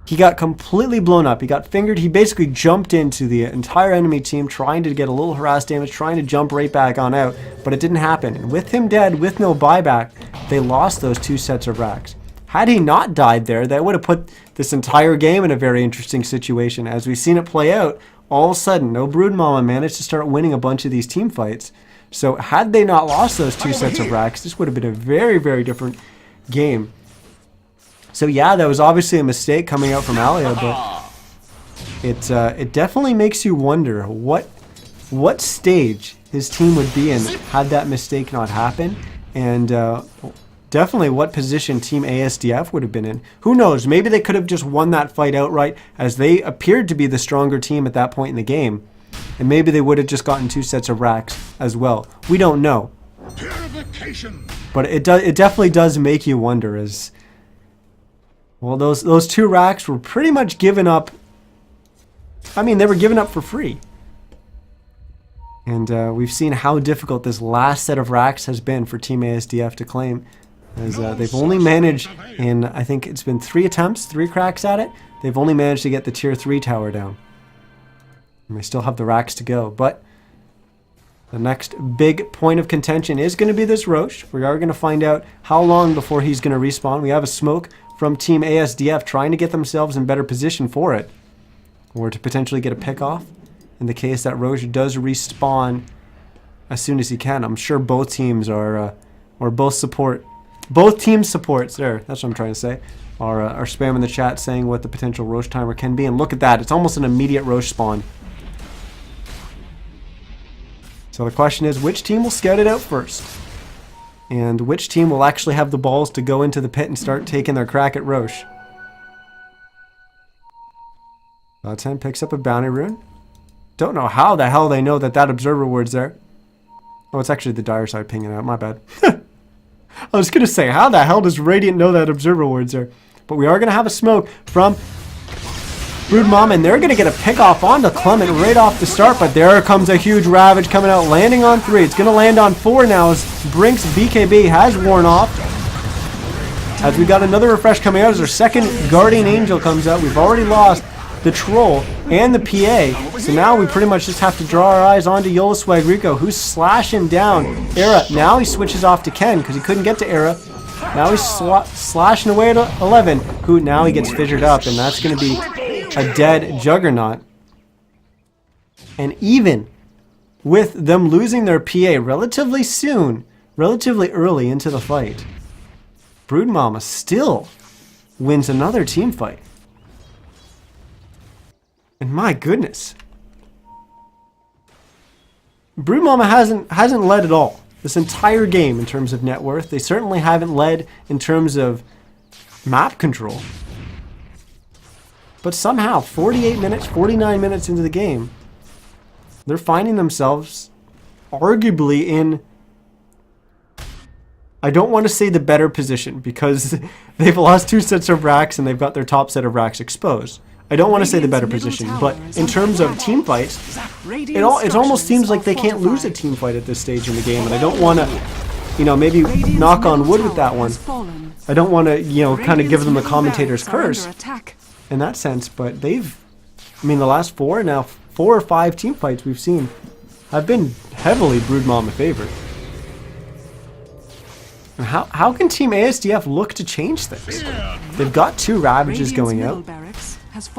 He got completely blown up. He got fingered. He basically jumped into the entire enemy team, trying to get a little harass damage, trying to jump right back on out, but it didn't happen. And with him dead, with no buyback, they lost those 2 sets of racks. Had he not died there, that would have put this entire game in a very interesting situation. As we've seen it play out, all of a sudden, no Broodmama managed to start winning a bunch of these team fights. So had they not lost those 2 sets of racks, this would have been a very, very different game. So yeah, that was obviously a mistake coming out from Alia, but it definitely makes you wonder what stage his team would be in had that mistake not happened, and definitely what position Team ASDF would have been in. Who knows? Maybe they could have just won that fight outright, as they appeared to be the stronger team at that point in the game, and maybe they would have just gotten 2 sets of racks as well. We don't know. But it definitely does make you wonder, as well, those 2 racks were pretty much given up. I mean, they were given up for free. And we've seen how difficult this last set of racks has been for Team ASDF to claim. As they've only managed in, I think it's been 3 attempts, 3 cracks at it. They've only managed to get the tier 3 tower down. And they still have the racks to go. But the next big point of contention is going to be this Roche. We are going to find out how long before he's going to respawn. We have a smoke from Team ASDF trying to get themselves in better position for it, or to potentially get a pick off in the case that Roche does respawn as soon as he can. I'm sure both teams are, or both team supports, there, that's what I'm trying to say, are spamming the chat saying what the potential Roche timer can be. And look at that, it's almost an immediate Roche spawn. So the question is, which team will scout it out first? And which team will actually have the balls to go into the pit and start taking their crack at Roche? 10 picks up a bounty rune. Don't know how the hell they know that observer word's there. Oh, it's actually the dire side pinging out. My bad. I was going to say, how the hell does Radiant know that observer word's there? But we are going to have a smoke from Broodmama, and they're going to get a pick off onto Clement right off the start, but there comes a huge Ravage coming out, landing on 3. It's going to land on 4 now as Brink's BKB has worn off. As we got another refresh coming out as our second Guardian Angel comes out. We've already lost the Troll and the PA, so now we pretty much just have to draw our eyes onto Yola Swagrico, who's slashing down Era. Now he switches off to Ken because he couldn't get to Era. Now he's slashing away at 11, who now he gets fissured up, and that's going to be a dead Juggernaut. And even with them losing their PA relatively soon, relatively early into the fight, Broodmama still wins another team fight. And my goodness, Broodmama hasn't led at all this entire game in terms of net worth. They certainly haven't led in terms of map control. But somehow, 48 minutes, 49 minutes into the game, they're finding themselves arguably in, I don't want to say the better position, because they've lost 2 sets of racks and they've got their top set of racks exposed. I don't want to say the better position, but in terms of team fights, it almost seems like they can't lose a team fight at this stage in the game, and I don't want to, you know, maybe knock on wood with that one. I don't want to, you know, kind of give them the commentator's curse in that sense, but they've, I mean, the last 4 or 5 team fights we've seen have been heavily Broodmama favored. And how can Team ASDF look to change things? They've got 2 Ravages going out. If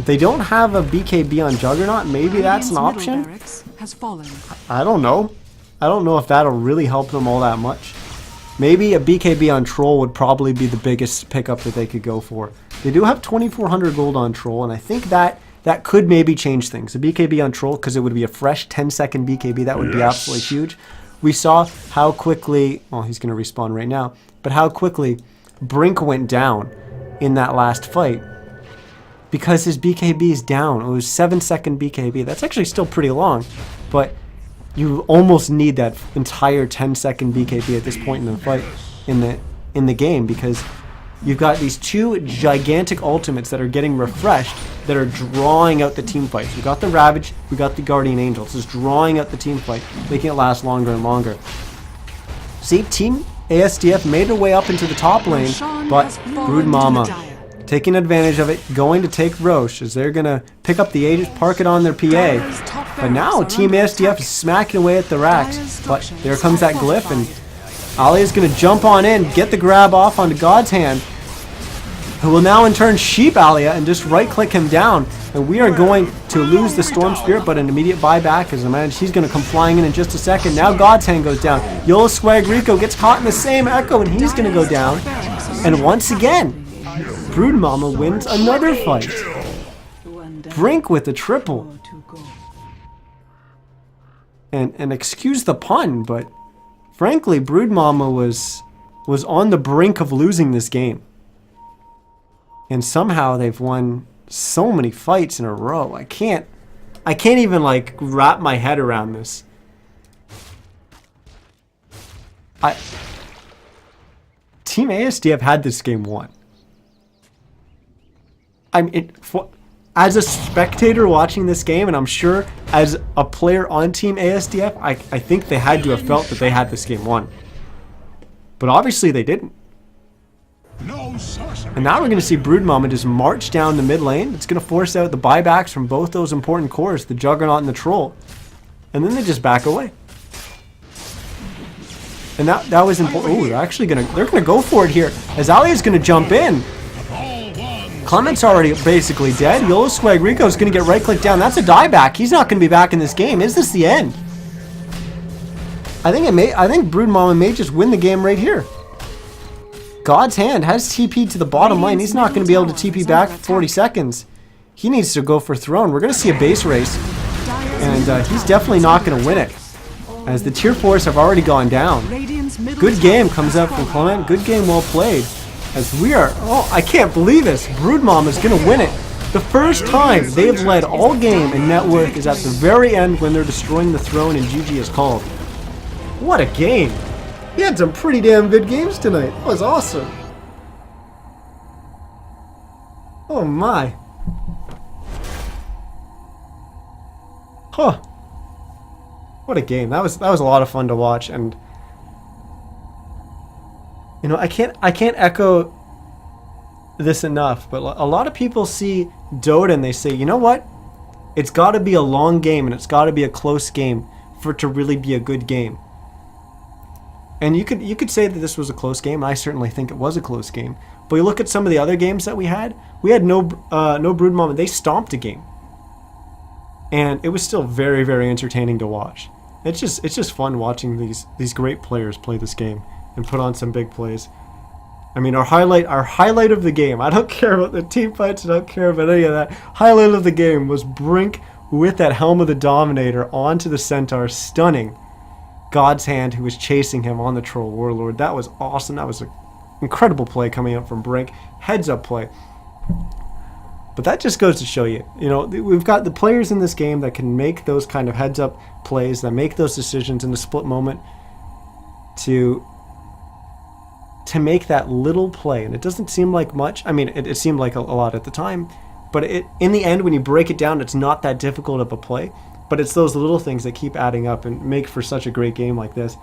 they don't have a BKB on Juggernaut, maybe that's an option. I don't know. I don't know if that'll really help them all that much. Maybe a BKB on Troll would probably be the biggest pickup that they could go for. They do have 2,400 gold on Troll, and I think that could maybe change things. A BKB on Troll, because it would be a fresh 10-second BKB, that would be absolutely huge. We saw how quickly, well, he's going to respawn right now, but how quickly Brink went down in that last fight because his BKB is down. It was 7-second BKB. That's actually still pretty long, but you almost need that entire 10-second BKB at this point in the fight, in the game, because you've got these two gigantic ultimates that are getting refreshed that are drawing out the team fights. We got the Ravage, we got the Guardian Angel. It's just drawing out the team fight, making it last longer and longer. See, Team ASDF made their way up into the top lane, but Broodmama taking advantage of it, going to take Roche as they're going to pick up the Aegis, park it on their PA. But now Team ASDF is smacking away at the racks. But there comes that glyph, and Ali is going to jump on in, get the grab off onto God's Hand, who will now in turn sheep Alia and just right-click him down. And we are going to lose the Storm Spirit, but an immediate buyback as imagine she's going to come flying in just a second. Now God's Hand goes down. Yola Swag Rico gets caught in the same echo, and he's going to go down. And once again, Broodmama wins another fight. Brink with a triple. And excuse the pun, but frankly, Broodmama was on the brink of losing this game. And somehow they've won so many fights in a row. I can't even like wrap my head around this. Team ASDF had this game won. As a spectator watching this game, and I'm sure as a player on Team ASDF, I think they had to have felt that they had this game won. But obviously they didn't. And now we're going to see Broodmama just march down the mid lane. It's going to force out the buybacks from both those important cores, the Juggernaut and the Troll. And then they just back away. And that was important. Ooh, they're gonna go for it here as Alia's going to jump in. Clement's already basically dead. Yola Swag Rico's going to get right-clicked down. That's a dieback. He's not going to be back in this game. Is this the end? I think Broodmama may just win the game right here. God's Hand has TP to the bottom lane. He's not going to be able to TP back for 40 seconds. He needs to go for throne. We're going to see a base race. And he's definitely not going to win it, as the tier 4s have already gone down. Good game comes up from Clement. Good game, well played. As we are, oh, I can't believe this. Broodmama is going to win it. The first time they've led all game, and net worth is at the very end when they're destroying the throne and GG is called. What a game. We had some pretty damn good games tonight. That was awesome. Oh my. Huh. What a game. That was a lot of fun to watch, and you know, I can't echo this enough, but a lot of people see Dota and they say, you know what? It's got to be a long game and it's got to be a close game for it to really be a good game. And you could say that this was a close game. I certainly think it was a close game. But you look at some of the other games that we had no Broodmama. They stomped a game, and it was still very, very entertaining to watch. It's just fun watching these great players play this game and put on some big plays. I mean, our highlight of the game, I don't care about the team fights, I don't care about any of that. Highlight of the game was Brink with that Helm of the Dominator onto the Centaur, stunning God's Hand, who was chasing him on the Troll Warlord. That was awesome. That was an incredible play coming up from Brink. Heads up play. But that just goes to show you, you know, we've got the players in this game that can make those kind of heads up plays, that make those decisions in the split moment to make that little play. And it doesn't seem like much. I mean, it seemed like a lot at the time, but in the end, when you break it down, it's not that difficult of a play. But it's those little things that keep adding up and make for such a great game like this.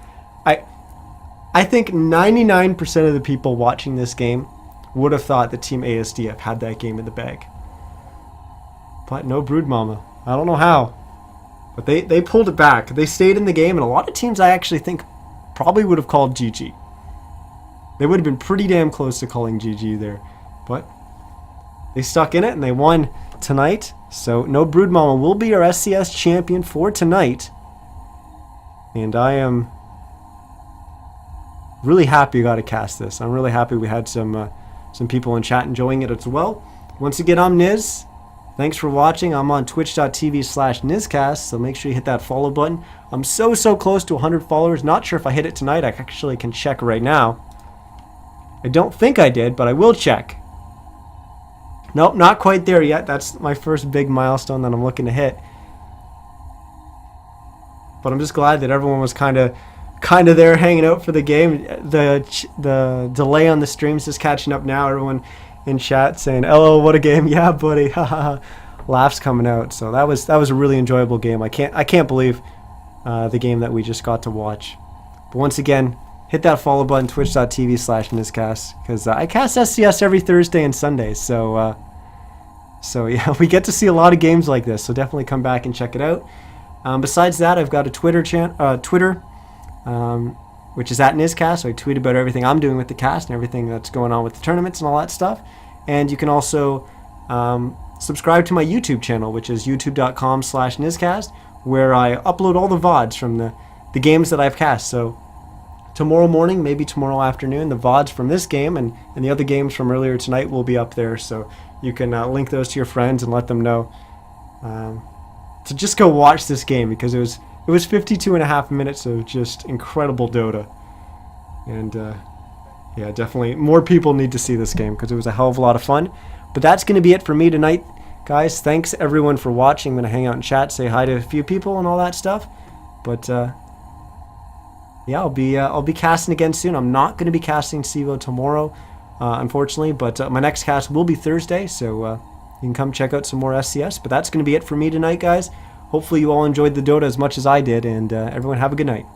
I think 99% of the people watching this game would have thought that Team ASDF had that game in the bag. But no Broodmama. I don't know how. But they pulled it back. They stayed in the game, and a lot of teams I actually think probably would have called GG. They would have been pretty damn close to calling GG there. But they stuck in it, and they won tonight. So no Broodmama will be our SCS champion for tonight. And I am really happy we got to cast this. I'm really happy we had some people in chat enjoying it as well. Once again, I'm Niz. Thanks for watching. I'm on twitch.tv/NizCast, so make sure you hit that follow button. I'm so close to 100 followers. Not sure if I hit it tonight. I actually can check right now. I don't think I did, but I will check. Nope, not quite there yet. That's my first big milestone that I'm looking to hit. But I'm just glad that everyone was kind of there hanging out for the game. The delay on the streams is catching up now. Everyone in chat saying, "Oh, what a game! Yeah, buddy!" Laughs coming out. So that was a really enjoyable game. I can't believe the game that we just got to watch. But once again, hit that follow button, twitch.tv/NizCast, because I cast SCS every Thursday and Sunday. So yeah, we get to see a lot of games like this. So definitely come back and check it out. Besides that, I've got a Twitter, which is at NizCast. So I tweet about everything I'm doing with the cast and everything that's going on with the tournaments and all that stuff. And you can also subscribe to my YouTube channel, which is youtube.com/NizCast, where I upload all the VODs from the games that I've cast. So tomorrow morning, maybe tomorrow afternoon, the VODs from this game and the other games from earlier tonight will be up there. So you can link those to your friends and let them know to just go watch this game, because it was 52.5 minutes of just incredible Dota. And yeah, definitely more people need to see this game because it was a hell of a lot of fun. But that's going to be it for me tonight, guys. Thanks everyone for watching. I'm going to hang out and chat, say hi to a few people and all that stuff. But yeah, I'll be casting again soon. I'm not going to be casting Sivo tomorrow, unfortunately, but my next cast will be Thursday, so you can come check out some more SCS. But that's going to be it for me tonight, guys. Hopefully you all enjoyed the Dota as much as I did, and everyone have a good night.